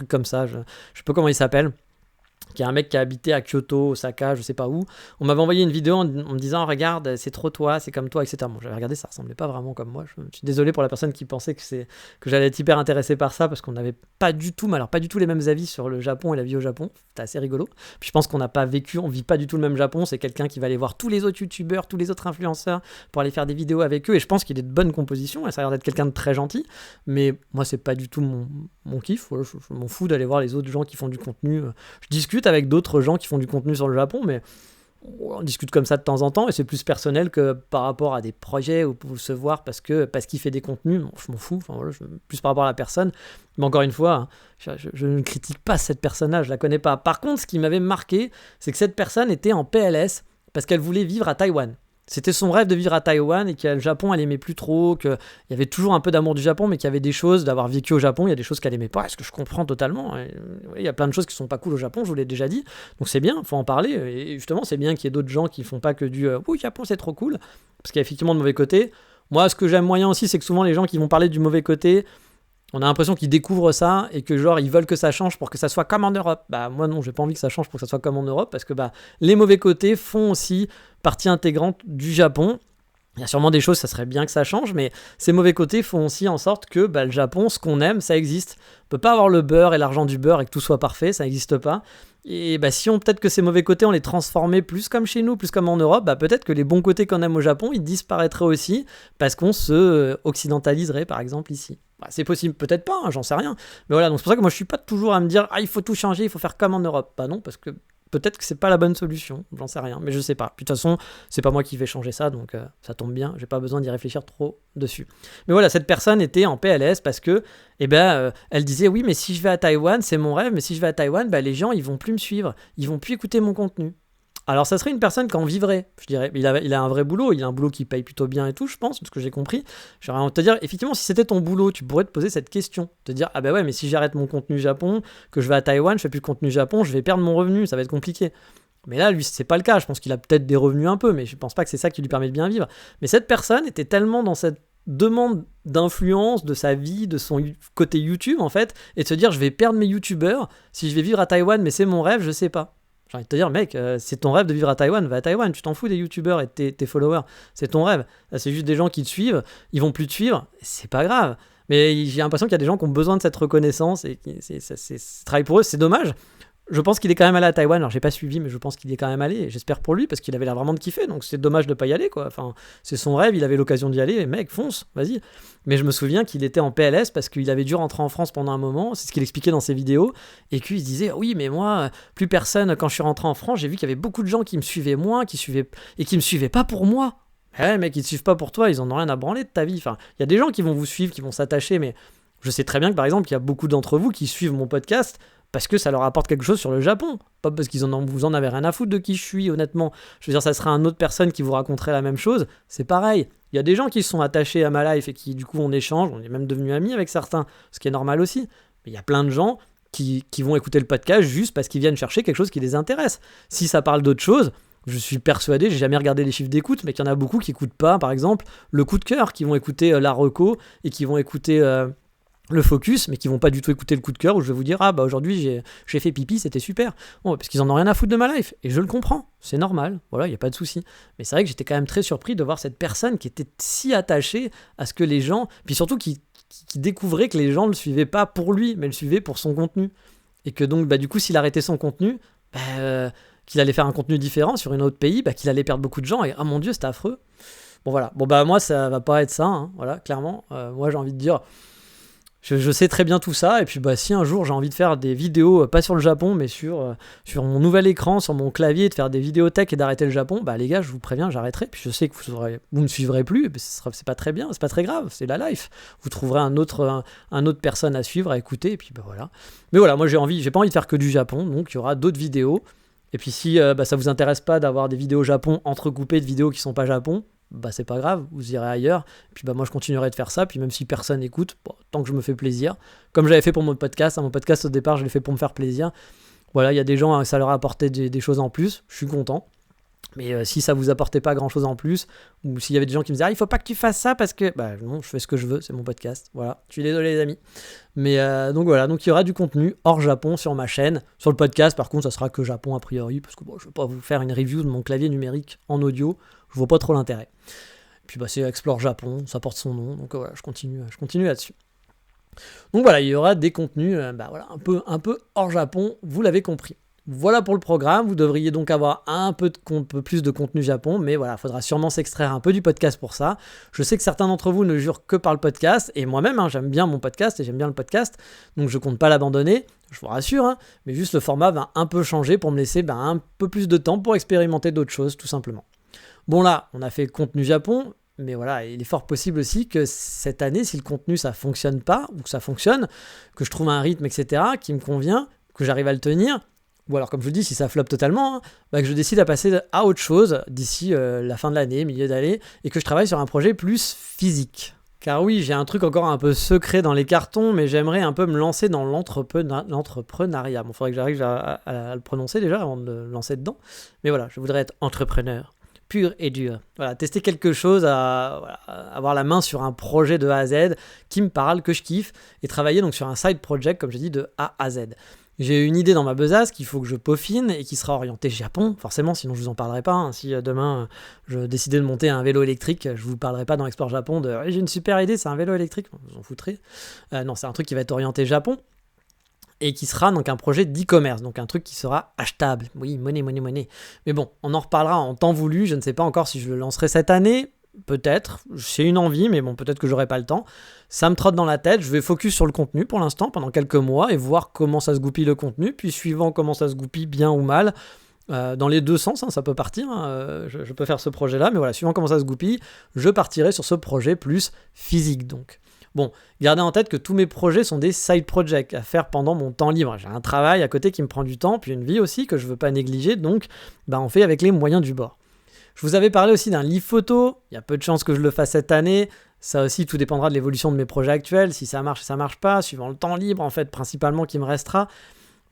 comme ça, je sais pas comment il s'appelle. Qui est un mec qui a habité à Kyoto, Osaka, je sais pas où. On m'avait envoyé une vidéo en me disant regarde, c'est trop toi, c'est comme toi, etc. Bon, j'avais regardé, ça ressemblait pas vraiment comme moi. Je suis désolé pour la personne qui pensait que j'allais être hyper intéressé par ça, parce qu'on n'avait pas du tout les mêmes avis sur le Japon et la vie au Japon. C'était assez rigolo. Puis je pense qu'on n'a pas vécu, on vit pas du tout le même Japon. C'est quelqu'un qui va aller voir tous les autres youtubeurs, tous les autres influenceurs pour aller faire des vidéos avec eux. Et je pense qu'il est de bonne composition. Et ça a l'air d'être quelqu'un de très gentil. Mais moi, c'est pas du tout mon kiff. Voilà, je m'en fous d'aller voir les autres gens qui font du contenu. Je discute avec d'autres gens qui font du contenu sur le Japon, mais on discute comme ça de temps en temps, et c'est plus personnel que par rapport à des projets ou pour se voir parce qu'il fait des contenus. Bon, je m'en fous, plus par rapport à la personne. Mais encore une fois, je ne critique pas cette personne-là, je la connais pas. Par contre, ce qui m'avait marqué, c'est que cette personne était en PLS parce qu'elle voulait vivre à Taïwan. C'était son rêve de vivre à Taïwan, et que le Japon, elle aimait plus trop, qu'il y avait toujours un peu d'amour du Japon, mais qu'il y avait des choses, d'avoir vécu au Japon, il y a des choses qu'elle aimait pas, ce que je comprends totalement. Il y a plein de choses qui sont pas cool au Japon, je vous l'ai déjà dit, donc c'est bien, faut en parler, et justement, c'est bien qu'il y ait d'autres gens qui font pas que du « oui, Japon, c'est trop cool », parce qu'il y a effectivement de mauvais côtés. Moi, ce que j'aime moyen aussi, c'est que souvent, les gens qui vont parler du mauvais côté, on a l'impression qu'ils découvrent ça et que ils veulent que ça change pour que ça soit comme en Europe. Moi non, j'ai pas envie que ça change pour que ça soit comme en Europe, parce que les mauvais côtés font aussi partie intégrante du Japon. Il y a sûrement des choses, ça serait bien que ça change, mais ces mauvais côtés font aussi en sorte que le Japon, ce qu'on aime, ça existe. On peut pas avoir le beurre et l'argent du beurre et que tout soit parfait, ça n'existe pas. Et si peut-être que ces mauvais côtés, on les transformait plus comme chez nous, plus comme en Europe, peut-être que les bons côtés qu'on aime au Japon, ils disparaîtraient aussi, parce qu'on se occidentaliserait, par exemple, ici. C'est possible, peut-être pas, j'en sais rien. Mais voilà, donc c'est pour ça que moi je suis pas toujours à me dire il faut tout changer, il faut faire comme en Europe. Non, parce que peut-être que c'est pas la bonne solution, j'en sais rien, mais je sais pas. Puis de toute façon, c'est pas moi qui vais changer ça, donc ça tombe bien, j'ai pas besoin d'y réfléchir trop dessus. Mais voilà, cette personne était en PLS parce que, elle disait oui, mais si je vais à Taïwan, c'est mon rêve, mais si je vais à Taïwan, les gens ils vont plus me suivre, ils vont plus écouter mon contenu. Alors ça serait une personne qui en vivrait, je dirais. Il a un vrai boulot, il a un boulot qui paye plutôt bien et tout, je pense, de ce que j'ai compris. J'aurais envie de te dire, effectivement, si c'était ton boulot, tu pourrais te poser cette question. Te dire, mais si j'arrête mon contenu Japon, que je vais à Taïwan, je fais plus de contenu Japon, je vais perdre mon revenu, ça va être compliqué. Mais là, lui, c'est pas le cas. Je pense qu'il a peut-être des revenus un peu, mais je pense pas que c'est ça qui lui permet de bien vivre. Mais cette personne était tellement dans cette demande d'influence de sa vie, de son côté YouTube en fait, et de se dire je vais perdre mes YouTubeurs si je vais vivre à Taïwan, mais c'est mon rêve, je sais pas. J'ai envie de te dire mec, c'est ton rêve de vivre à Taïwan, va à Taïwan, tu t'en fous des YouTubeurs et de tes followers, c'est ton rêve. Là, c'est juste des gens qui te suivent, ils vont plus te suivre, c'est pas grave. Mais j'ai l'impression qu'il y a des gens qui ont besoin de cette reconnaissance et c'est travail pour eux, c'est dommage. Je pense qu'il est quand même allé à Taïwan, alors j'ai pas suivi, mais je pense qu'il y est quand même allé, et j'espère pour lui, parce qu'il avait l'air vraiment de kiffer, donc c'est dommage de pas y aller, quoi. Enfin, c'est son rêve, il avait l'occasion d'y aller, et mec, fonce, vas-y. Mais je me souviens qu'il était en PLS, parce qu'il avait dû rentrer en France pendant un moment, c'est ce qu'il expliquait dans ses vidéos, et qu'il se disait, oui, mais moi, plus personne, quand je suis rentré en France, j'ai vu qu'il y avait beaucoup de gens qui me suivaient moins, et qui me suivaient pas pour moi. Ouais, mec, ils te suivent pas pour toi, ils en ont rien à branler de ta vie. Enfin, il y a des gens qui vont vous suivre, qui vont s'attacher, mais je sais très bien que, par exemple, il y a beaucoup d'entre vous qui suivent mon podcast parce que ça leur apporte quelque chose sur le Japon. Pas parce vous en avez rien à foutre de qui je suis, honnêtement. Je veux dire, ça serait une autre personne qui vous raconterait la même chose. C'est pareil. Il y a des gens qui se sont attachés à ma life et qui, du coup, on échange. On est même devenus amis avec certains, ce qui est normal aussi. Mais il y a plein de gens qui vont écouter le podcast juste parce qu'ils viennent chercher quelque chose qui les intéresse. Si ça parle d'autre chose, je suis persuadé, j'ai jamais regardé les chiffres d'écoute, mais qu'il y en a beaucoup qui n'écoutent pas, par exemple, le coup de cœur, qui vont écouter la reco et qui vont écouter le focus, mais qui vont pas du tout écouter le coup de cœur où je vais vous dire ah bah aujourd'hui j'ai fait pipi, c'était super. Bon, parce qu'ils en ont rien à foutre de ma life et je le comprends, c'est normal, voilà, il y a pas de souci. Mais c'est vrai que j'étais quand même très surpris de voir cette personne qui était si attachée à ce que les gens, puis surtout qui découvrait que les gens le suivaient pas pour lui, mais le suivaient pour son contenu. Et que donc bah du coup s'il arrêtait son contenu, qu'il allait faire un contenu différent sur un autre pays, qu'il allait perdre beaucoup de gens et ah mon dieu, c'était affreux. Bon voilà, bon bah moi ça va pas être ça, hein, voilà, clairement. Moi j'ai envie de dire je sais très bien tout ça, et puis bah, si un jour j'ai envie de faire des vidéos, pas sur le Japon, mais sur mon nouvel écran, sur mon clavier, de faire des vidéos tech et d'arrêter le Japon, bah les gars, je vous préviens, j'arrêterai. Puis je sais que vous me suivrez plus, mais c'est pas très bien, c'est pas très grave, c'est la life. Vous trouverez un autre personne à suivre, à écouter, et puis bah voilà. Mais voilà, moi j'ai pas envie de faire que du Japon, donc il y aura d'autres vidéos. Et puis si ça vous intéresse pas d'avoir des vidéos Japon entrecoupées de vidéos qui sont pas Japon, bah c'est pas grave, vous irez ailleurs. Puis bah moi je continuerai de faire ça, puis même si personne écoute, tant que je me fais plaisir, comme j'avais fait pour mon podcast, mon podcast au départ je l'ai fait pour me faire plaisir. Voilà, il y a des gens, ça leur a apporté des choses en plus, je suis content. Mais si ça vous apportait pas grand chose en plus, ou s'il y avait des gens qui me disaient il faut pas que tu fasses ça parce que bah non, je fais ce que je veux, c'est mon podcast, voilà, je suis désolé les amis. Mais donc voilà, donc il y aura du contenu hors Japon sur ma chaîne. Sur le podcast par contre ça sera que Japon a priori, parce que je vais pas vous faire une review de mon clavier numérique en audio, je vois pas trop l'intérêt. Puis c'est Explore Japon, ça porte son nom, donc voilà, je continue là-dessus. Donc voilà, il y aura des contenus un peu hors Japon, vous l'avez compris. Voilà pour le programme, vous devriez donc avoir un peu plus de contenu Japon, mais voilà, il faudra sûrement s'extraire un peu du podcast pour ça. Je sais que certains d'entre vous ne jurent que par le podcast, et moi-même, j'aime bien mon podcast et j'aime bien le podcast, donc je compte pas l'abandonner, je vous rassure, mais juste le format va un peu changer pour me laisser un peu plus de temps pour expérimenter d'autres choses, tout simplement. Bon là, on a fait contenu Japon, mais voilà, il est fort possible aussi que cette année, si le contenu ça fonctionne pas, ou que ça fonctionne, que je trouve un rythme, etc., qui me convient, que j'arrive à le tenir, ou alors comme je vous dis, si ça floppe totalement, que je décide à passer à autre chose d'ici la fin de l'année, milieu d'année, et que je travaille sur un projet plus physique. Car oui, j'ai un truc encore un peu secret dans les cartons, mais j'aimerais un peu me lancer dans l'entrepreneuriat. Bon, faudrait que j'arrive à le prononcer déjà avant de me lancer dedans. Mais voilà, je voudrais être entrepreneur. Pur et dur. Voilà, tester quelque chose, avoir la main sur un projet de A à Z qui me parle, que je kiffe, et travailler donc sur un side project, comme j'ai dit, de A à Z. J'ai une idée dans ma besace qu'il faut que je peaufine et qui sera orientée Japon, forcément, sinon je vous en parlerai pas. Si demain je décidais de monter un vélo électrique, je vous parlerai pas dans Explore Japon de j'ai une super idée, c'est un vélo électrique, vous en foutrez. Non, c'est un truc qui va être orienté Japon. Et qui sera donc un projet d'e-commerce, donc un truc qui sera achetable. Oui, monnaie. Mais bon, on en reparlera en temps voulu, je ne sais pas encore si je le lancerai cette année, peut-être, j'ai une envie, mais bon, peut-être que j'aurai pas le temps. Ça me trotte dans la tête, je vais focus sur le contenu pour l'instant, pendant quelques mois, et voir comment ça se goupille le contenu, puis suivant comment ça se goupille bien ou mal, dans les deux sens, ça peut partir, je peux faire ce projet-là, mais voilà, suivant comment ça se goupille, je partirai sur ce projet plus physique donc. Bon, gardez en tête que tous mes projets sont des side projects à faire pendant mon temps libre. J'ai un travail à côté qui me prend du temps, puis une vie aussi que je ne veux pas négliger, donc on fait avec les moyens du bord. Je vous avais parlé aussi d'un livre photo, il y a peu de chances que je le fasse cette année, ça aussi tout dépendra de l'évolution de mes projets actuels, si ça marche, ça marche pas, suivant le temps libre en fait principalement qui me restera.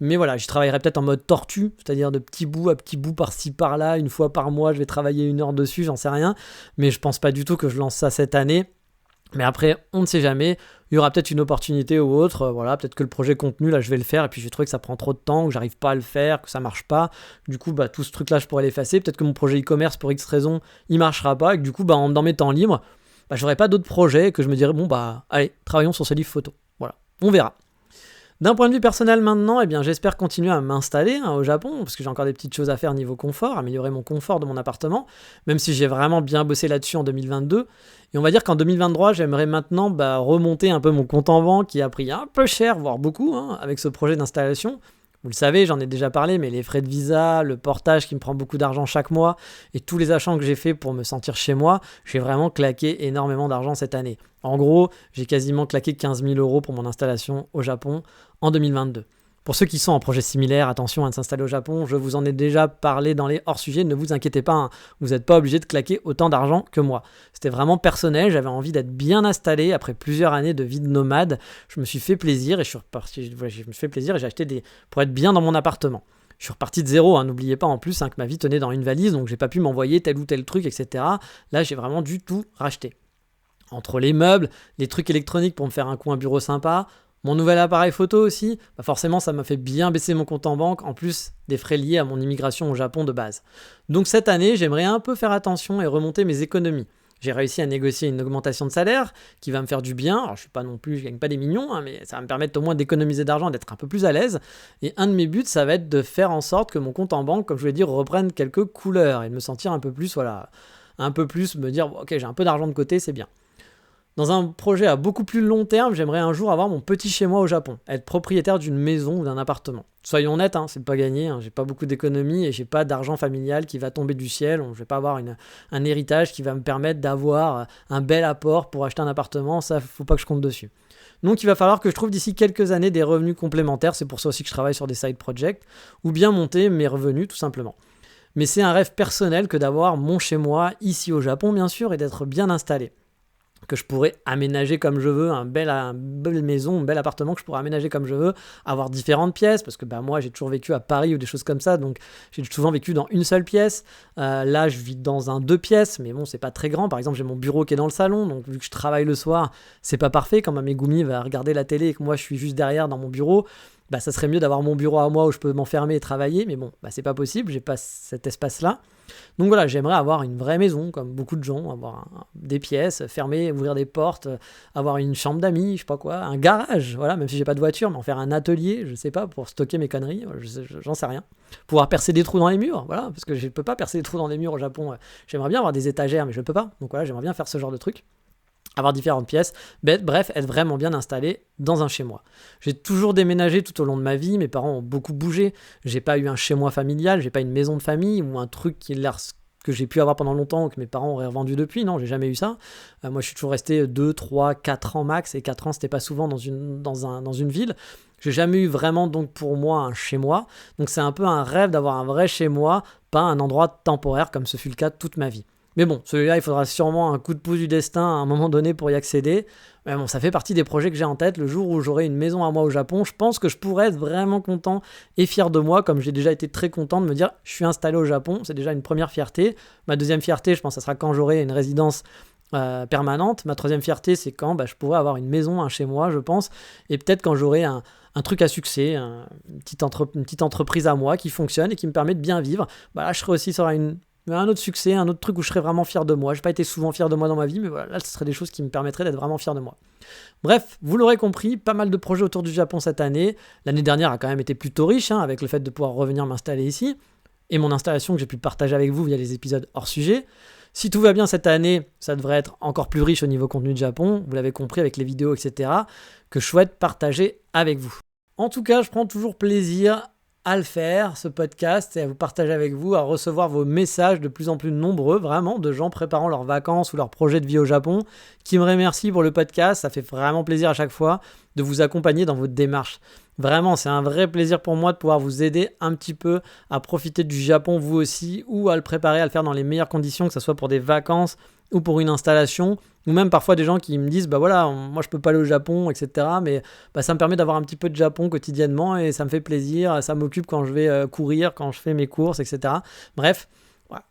Mais voilà, je travaillerai peut-être en mode tortue, c'est-à-dire de petit bout à petit bout par-ci par-là, une fois par mois je vais travailler 1 heure dessus, j'en sais rien, mais je pense pas du tout que je lance ça cette année. Mais après, on ne sait jamais. Il y aura peut-être une opportunité ou autre. Voilà, peut-être que le projet contenu, là, je vais le faire. Et puis, je vais trouver que ça prend trop de temps, que j'arrive pas à le faire, que ça marche pas. Du coup, tout ce truc-là, je pourrais l'effacer. Peut-être que mon projet e-commerce, pour X raison, il marchera pas. Et que du coup, dans mes temps libres, j'aurai pas d'autres projets. Et que je me dirais, allez, travaillons sur ce livre photo. Voilà, on verra. D'un point de vue personnel maintenant, j'espère continuer à m'installer au Japon, parce que j'ai encore des petites choses à faire niveau confort, améliorer mon confort de mon appartement, même si j'ai vraiment bien bossé là-dessus en 2022. Et on va dire qu'en 2023, j'aimerais maintenant remonter un peu mon compte en banque qui a pris un peu cher, voire beaucoup, avec ce projet d'installation. Vous le savez, j'en ai déjà parlé, mais les frais de visa, le portage qui me prend beaucoup d'argent chaque mois, et tous les achats que j'ai faits pour me sentir chez moi, j'ai vraiment claqué énormément d'argent cette année. En gros, j'ai quasiment claqué 15 000 € pour mon installation au Japon en 2022. Pour ceux qui sont en projet similaire, attention à s'installer au Japon, je vous en ai déjà parlé dans les hors-sujets, ne vous inquiétez pas, vous n'êtes pas obligé de claquer autant d'argent que moi. C'était vraiment personnel, j'avais envie d'être bien installé après plusieurs années de vie de nomade. Je me suis fait plaisir et j'ai acheté pour être bien dans mon appartement. Je suis reparti de zéro, n'oubliez pas en plus que ma vie tenait dans une valise, donc j'ai pas pu m'envoyer tel ou tel truc, etc. Là, j'ai vraiment dû tout racheter. Entre les meubles, les trucs électroniques pour me faire un coin bureau sympa, mon nouvel appareil photo aussi, forcément ça m'a fait bien baisser mon compte en banque, en plus des frais liés à mon immigration au Japon de base. Donc cette année, j'aimerais un peu faire attention et remonter mes économies. J'ai réussi à négocier une augmentation de salaire qui va me faire du bien. Alors je gagne pas des millions, mais ça va me permettre au moins d'économiser d'argent, d'être un peu plus à l'aise. Et un de mes buts, ça va être de faire en sorte que mon compte en banque, comme je vous l'ai dit, reprenne quelques couleurs et de me sentir un peu plus, me dire, ok, j'ai un peu d'argent de côté, c'est bien. Dans un projet à beaucoup plus long terme, j'aimerais un jour avoir mon petit chez moi au Japon, être propriétaire d'une maison ou d'un appartement. Soyons honnêtes, c'est pas gagné, j'ai pas beaucoup d'économies et j'ai pas d'argent familial qui va tomber du ciel, je vais pas avoir un héritage qui va me permettre d'avoir un bel apport pour acheter un appartement, ça faut pas que je compte dessus. Donc il va falloir que je trouve d'ici quelques années des revenus complémentaires, c'est pour ça aussi que je travaille sur des side projects, ou bien monter mes revenus tout simplement. Mais c'est un rêve personnel que d'avoir mon chez moi ici au Japon bien sûr et d'être bien installé. Que je pourrais aménager comme je veux, une belle maison, un bel appartement que je pourrais aménager comme je veux, avoir différentes pièces, parce que moi j'ai toujours vécu à Paris ou des choses comme ça, donc j'ai souvent vécu dans une seule pièce. Là je vis dans un 2 pièces, mais bon c'est pas très grand. Par exemple j'ai mon bureau qui est dans le salon, donc vu que je travaille le soir, c'est pas parfait. Quand ma Megumi va regarder la télé et que moi je suis juste derrière dans mon bureau, ça serait mieux d'avoir mon bureau à moi où je peux m'enfermer et travailler, mais bon, c'est pas possible, j'ai pas cet espace-là. Donc voilà, j'aimerais avoir une vraie maison, comme beaucoup de gens, avoir des pièces, fermer, ouvrir des portes, avoir une chambre d'amis, je sais pas quoi, un garage, voilà, même si j'ai pas de voiture, mais en faire un atelier, je sais pas, pour stocker mes conneries, j'en sais rien. Pouvoir percer des trous dans les murs, voilà, parce que je peux pas percer des trous dans les murs au Japon. J'aimerais bien avoir des étagères, mais je peux pas. Donc voilà, j'aimerais bien faire ce genre de truc. Avoir différentes pièces, bref, être vraiment bien installé dans un chez-moi. J'ai toujours déménagé tout au long de ma vie, mes parents ont beaucoup bougé, j'ai pas eu un chez-moi familial, j'ai pas une maison de famille ou un truc que j'ai pu avoir pendant longtemps ou que mes parents auraient revendu depuis, non, j'ai jamais eu ça. Moi je suis toujours resté 2, 3, 4 ans max, et 4 ans c'était pas souvent dans une ville. J'ai jamais eu vraiment donc pour moi un chez-moi, donc c'est un peu un rêve d'avoir un vrai chez-moi, pas un endroit temporaire comme ce fut le cas toute ma vie. Mais bon, celui-là, il faudra sûrement un coup de pouce du destin à un moment donné pour y accéder. Mais bon, ça fait partie des projets que j'ai en tête. Le jour où j'aurai une maison à moi au Japon, je pense que je pourrais être vraiment content et fier de moi, comme j'ai déjà été très content de me dire je suis installé au Japon. C'est déjà une première fierté. Ma deuxième fierté, je pense, ça sera quand j'aurai une résidence permanente. Ma troisième fierté, c'est quand je pourrai avoir une maison, un chez moi, je pense. Et peut-être quand j'aurai un truc à succès, une petite entreprise à moi qui fonctionne et qui me permet de bien vivre. Là, je serai aussi sur un autre succès, un autre truc où je serais vraiment fier de moi. J'ai pas été souvent fier de moi dans ma vie, mais voilà, là, ce seraient des choses qui me permettraient d'être vraiment fier de moi. Bref, vous l'aurez compris, pas mal de projets autour du Japon cette année. L'année dernière a quand même été plutôt riche, avec le fait de pouvoir revenir m'installer ici, et mon installation que j'ai pu partager avec vous via les épisodes hors sujet. Si tout va bien cette année, ça devrait être encore plus riche au niveau contenu de Japon, vous l'avez compris avec les vidéos, etc., que je souhaite partager avec vous. En tout cas, je prends toujours plaisir à le faire, ce podcast, et à vous partager avec vous, à recevoir vos messages de plus en plus nombreux, vraiment, de gens préparant leurs vacances ou leurs projets de vie au Japon, qui me remercient pour le podcast. Ça fait vraiment plaisir à chaque fois de vous accompagner dans votre démarche. Vraiment, c'est un vrai plaisir pour moi de pouvoir vous aider un petit peu à profiter du Japon vous aussi, ou à le préparer, à le faire dans les meilleures conditions, que ce soit pour des vacances ou pour une installation, ou même parfois des gens qui me disent moi je peux pas aller au Japon, etc. Mais ça me permet d'avoir un petit peu de Japon quotidiennement et ça me fait plaisir, ça m'occupe quand je vais courir, quand je fais mes courses, etc. Bref, voilà.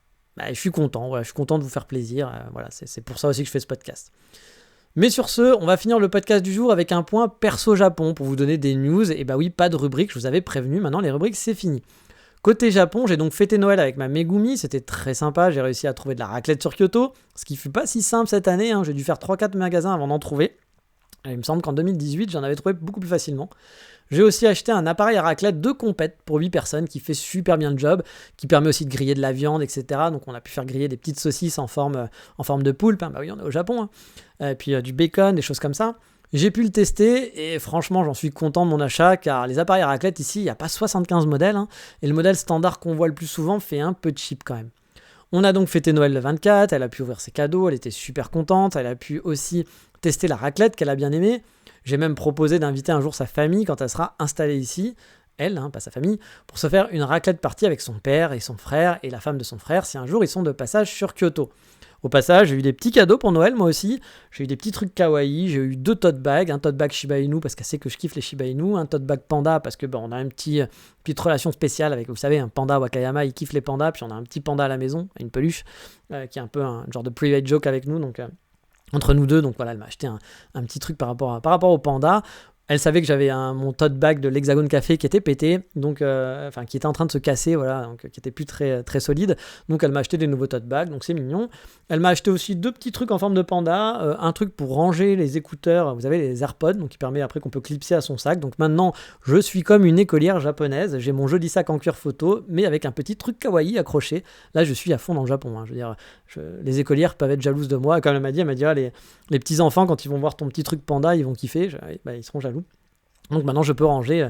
Je suis content de vous faire plaisir, c'est pour ça aussi que je fais ce podcast. Mais sur ce, on va finir le podcast du jour avec un point perso Japon pour vous donner des news. Et bah oui, pas de rubrique, je vous avais prévenu, maintenant les rubriques c'est fini. Côté Japon, j'ai donc fêté Noël avec ma Megumi, c'était très sympa, j'ai réussi à trouver de la raclette sur Kyoto, ce qui fut pas si simple cette année, j'ai dû faire 3-4 magasins avant d'en trouver. Et il me semble qu'en 2018, j'en avais trouvé beaucoup plus facilement. J'ai aussi acheté un appareil à raclette de compète pour 8 personnes qui fait super bien le job, qui permet aussi de griller de la viande, etc. Donc on a pu faire griller des petites saucisses en forme de poulpe, bah oui, on est au Japon, Et puis du bacon, des choses comme ça. J'ai pu le tester et franchement j'en suis content de mon achat car les appareils à raclette ici, il n'y a pas 75 modèles et le modèle standard qu'on voit le plus souvent fait un peu cheap quand même. On a donc fêté Noël le 24, elle a pu ouvrir ses cadeaux, elle était super contente, elle a pu aussi tester la raclette qu'elle a bien aimée. J'ai même proposé d'inviter un jour sa famille quand elle sera installée ici, elle, pas sa famille, pour se faire une raclette party avec son père et son frère et la femme de son frère si un jour ils sont de passage sur Kyoto. Au passage, j'ai eu des petits cadeaux pour Noël, moi aussi. J'ai eu des petits trucs kawaii. J'ai eu 2 tote bags. Un tote bag Shiba Inu parce qu'elle sait que je kiffe les Shiba Inu. Un tote bag panda parce que on a une petite relation spéciale avec, vous savez, un panda Wakayama. Il kiffe les pandas. Puis on a un petit panda à la maison, une peluche, qui est un peu un genre de private joke avec nous. Donc, entre nous deux. Donc voilà, elle m'a acheté un petit truc par rapport au panda. Elle savait que j'avais mon tote bag de l'Hexagone Café qui était pété, donc qui était en train de se casser, voilà, donc qui était plus très très solide. Donc elle m'a acheté des nouveaux tote bags, donc c'est mignon. Elle m'a acheté aussi 2 petits trucs en forme de panda, un truc pour ranger les écouteurs, vous savez les AirPods, donc qui permet après qu'on peut clipser à son sac. Donc maintenant je suis comme une écolière japonaise, j'ai mon joli sac en cuir photo, mais avec un petit truc kawaii accroché. Là je suis à fond dans le Japon, je veux dire, les écolières peuvent être jalouses de moi. Comme elle m'a dit les petits enfants quand ils vont voir ton petit truc panda, ils vont kiffer, ils seront jaloux. Donc maintenant je peux ranger,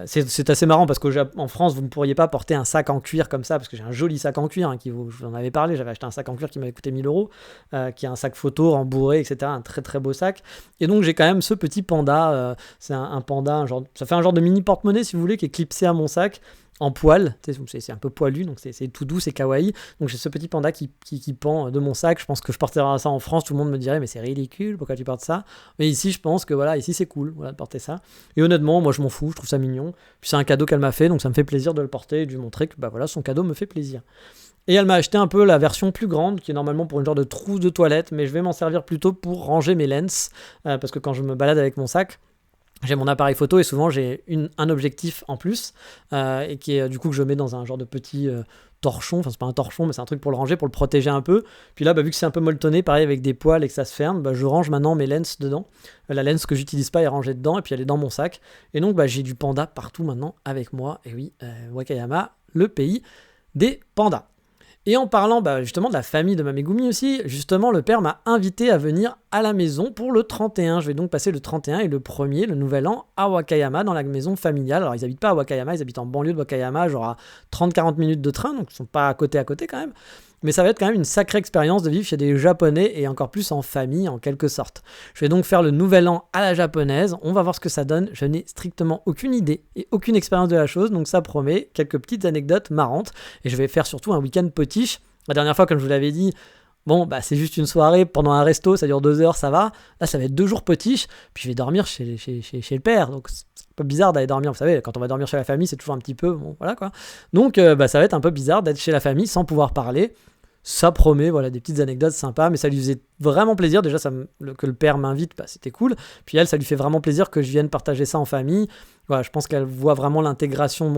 c'est assez marrant parce qu'en France vous ne pourriez pas porter un sac en cuir comme ça parce que j'ai un joli sac en cuir, je vous en avais parlé, j'avais acheté un sac en cuir qui m'avait coûté 1000 €, qui est un sac photo rembourré, etc., un très très beau sac. Et donc j'ai quand même ce petit panda, c'est un panda, ça fait un genre de mini porte-monnaie si vous voulez, qui est clipsé à mon sac, en poil, c'est un peu poilu, donc c'est tout doux, c'est kawaii. Donc j'ai ce petit panda qui pend de mon sac. Je pense que je porterai ça en France, tout le monde me dirait mais c'est ridicule, pourquoi tu portes ça? Mais ici je pense que voilà, ici c'est cool, voilà, de porter ça. Et honnêtement, moi je m'en fous, je trouve ça mignon. Puis c'est un cadeau qu'elle m'a fait, donc ça me fait plaisir de le porter et de lui montrer que voilà, son cadeau me fait plaisir. Et elle m'a acheté un peu la version plus grande, qui est normalement pour une genre de trousse de toilette, mais je vais m'en servir plutôt pour ranger mes lens, parce que quand je me balade avec mon sac, j'ai mon appareil photo et souvent j'ai un objectif en plus et qui est du coup que je mets dans un genre de petit torchon, enfin c'est pas un torchon mais c'est un truc pour le ranger, pour le protéger un peu. Puis là vu que c'est un peu molletonné, pareil avec des poils et que ça se ferme, je range maintenant mes lenses dedans. La lens que j'utilise pas est rangée dedans et puis elle est dans mon sac. Et donc j'ai du panda partout maintenant avec moi. Et oui, Wakayama, le pays des pandas. Et en parlant justement de la famille de ma Megumi aussi, justement le père m'a invité à venir à la maison pour le 31. Je vais donc passer le 31 et le 1er, le nouvel an, à Wakayama, dans la maison familiale. Alors ils habitent pas à Wakayama, ils habitent en banlieue de Wakayama, genre à 30-40 minutes de train, donc ils sont pas à côté quand même. Mais ça va être quand même une sacrée expérience de vivre chez des Japonais et encore plus en famille en quelque sorte. Je vais donc faire le nouvel an à la japonaise, on va voir ce que ça donne. Je n'ai strictement aucune idée et aucune expérience de la chose, donc ça promet quelques petites anecdotes marrantes. Et je vais faire surtout un week-end potiche. La dernière fois, comme je vous l'avais dit, c'est juste une soirée pendant un resto, ça dure 2 heures, ça va. Là, ça va être 2 jours potiche, puis je vais dormir chez le père. Donc, c'est un peu bizarre d'aller dormir. Vous savez, quand on va dormir chez la famille, c'est toujours un petit peu, voilà quoi. Donc, ça va être un peu bizarre d'être chez la famille sans pouvoir parler. Ça promet, voilà, des petites anecdotes sympas, mais ça lui faisait vraiment plaisir. Déjà, que le père m'invite, c'était cool. Puis elle, ça lui fait vraiment plaisir que je vienne partager ça en famille. Voilà, je pense qu'elle voit vraiment mon intégration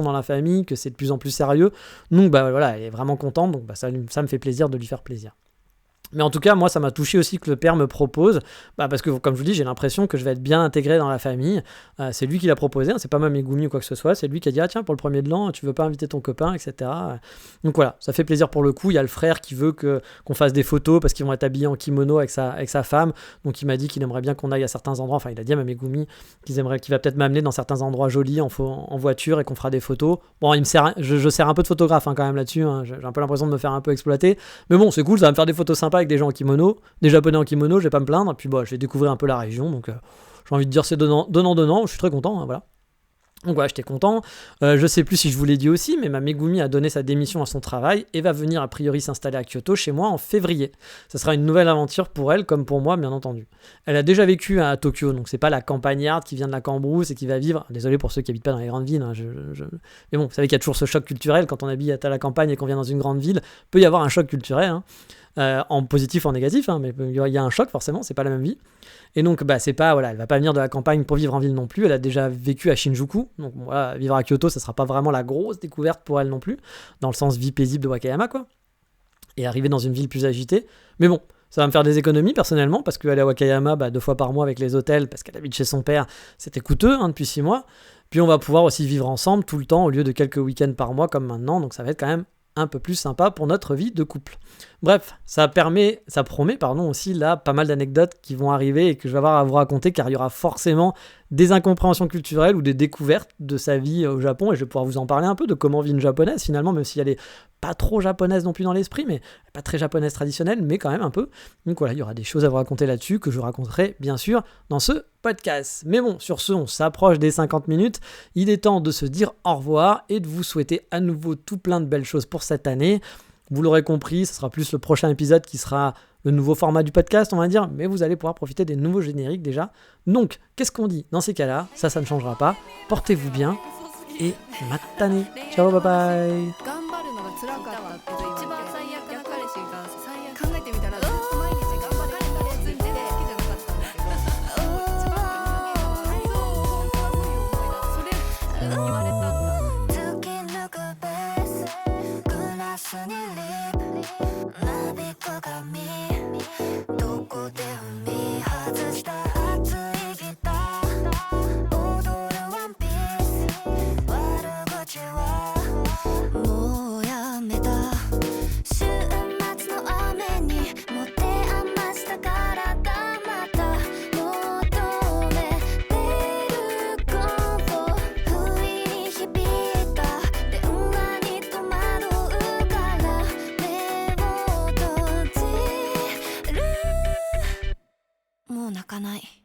dans la famille, que c'est de plus en plus sérieux. Donc, voilà, elle est vraiment contente. Donc, ça me fait plaisir de lui faire plaisir. Mais en tout cas, moi, ça m'a touché aussi que le père me propose, parce que, comme je vous dis, j'ai l'impression que je vais être bien intégré dans la famille. C'est lui qui l'a proposé, c'est pas ma Megumi ou quoi que ce soit, c'est lui qui a dit « Ah tiens, pour le 1er de l'an, tu veux pas inviter ton copain, etc. » Donc voilà, ça fait plaisir pour le coup. Il y a le frère qui veut qu'on fasse des photos parce qu'ils vont être habillés en kimono avec sa femme. Donc il m'a dit qu'il aimerait bien qu'on aille à certains endroits, enfin il a dit à ma Megumi qu'il va peut-être m'amener dans certains endroits jolis en voiture et qu'on fera des photos. Bon, je sers un peu de photographe quand même là-dessus, j'ai un peu l'impression de me faire un peu exploiter. Mais bon, c'est cool, ça va me faire des photos sympas avec des gens en kimono, des japonais en kimono, je vais pas me plaindre, puis je vais découvrir un peu la région, donc j'ai envie de dire c'est donnant, je suis très content, voilà. Donc voilà, j'étais content. Je sais plus si je vous l'ai dit aussi, mais ma Megumi a donné sa démission à son travail et va venir a priori s'installer à Kyoto chez moi en février. Ça sera une nouvelle aventure pour elle, comme pour moi, bien entendu. Elle a déjà vécu à Tokyo, donc c'est pas la campagnarde qui vient de la Cambrousse et qui va vivre. Désolé pour ceux qui habitent pas dans les grandes villes, mais bon, vous savez qu'il y a toujours ce choc culturel quand on habite à la campagne et qu'on vient dans une grande ville. Peut y avoir un choc culturel, en positif ou en négatif, hein, mais il y a un choc forcément, c'est pas la même vie. Et donc c'est pas, voilà, elle va pas venir de la campagne pour vivre en ville non plus, elle a déjà vécu à Shinjuku, donc voilà, vivre à Kyoto ça sera pas vraiment la grosse découverte pour elle non plus, dans le sens vie paisible de Wakayama quoi, et arriver dans une ville plus agitée, mais bon, ça va me faire des économies personnellement, parce qu'aller à Wakayama 2 fois par mois avec les hôtels, parce qu'elle habite chez son père, c'était coûteux depuis 6 mois. Puis on va pouvoir aussi vivre ensemble tout le temps, au lieu de quelques week-ends par mois comme maintenant, donc ça va être quand même un peu plus sympa pour notre vie de couple. Bref, ça promet aussi là pas mal d'anecdotes qui vont arriver et que je vais avoir à vous raconter, car il y aura forcément des incompréhensions culturelles ou des découvertes de sa vie au Japon, et je vais pouvoir vous en parler un peu de comment vit une japonaise finalement, même si elle est pas trop japonaise non plus dans l'esprit, mais pas très japonaise traditionnelle, mais quand même un peu. Donc voilà, il y aura des choses à vous raconter là-dessus que je raconterai bien sûr dans ce podcast. Mais bon, sur ce, on s'approche des 50 minutes. Il est temps de se dire au revoir et de vous souhaiter à nouveau tout plein de belles choses pour cette année. Vous l'aurez compris, ce sera plus le prochain épisode qui sera le nouveau format du podcast, on va dire, mais vous allez pouvoir profiter des nouveaux génériques déjà. Donc, qu'est-ce qu'on dit dans ces cas-là ? Ça ne changera pas. Portez-vous bien et matane. Ciao, bye bye. もう泣かない。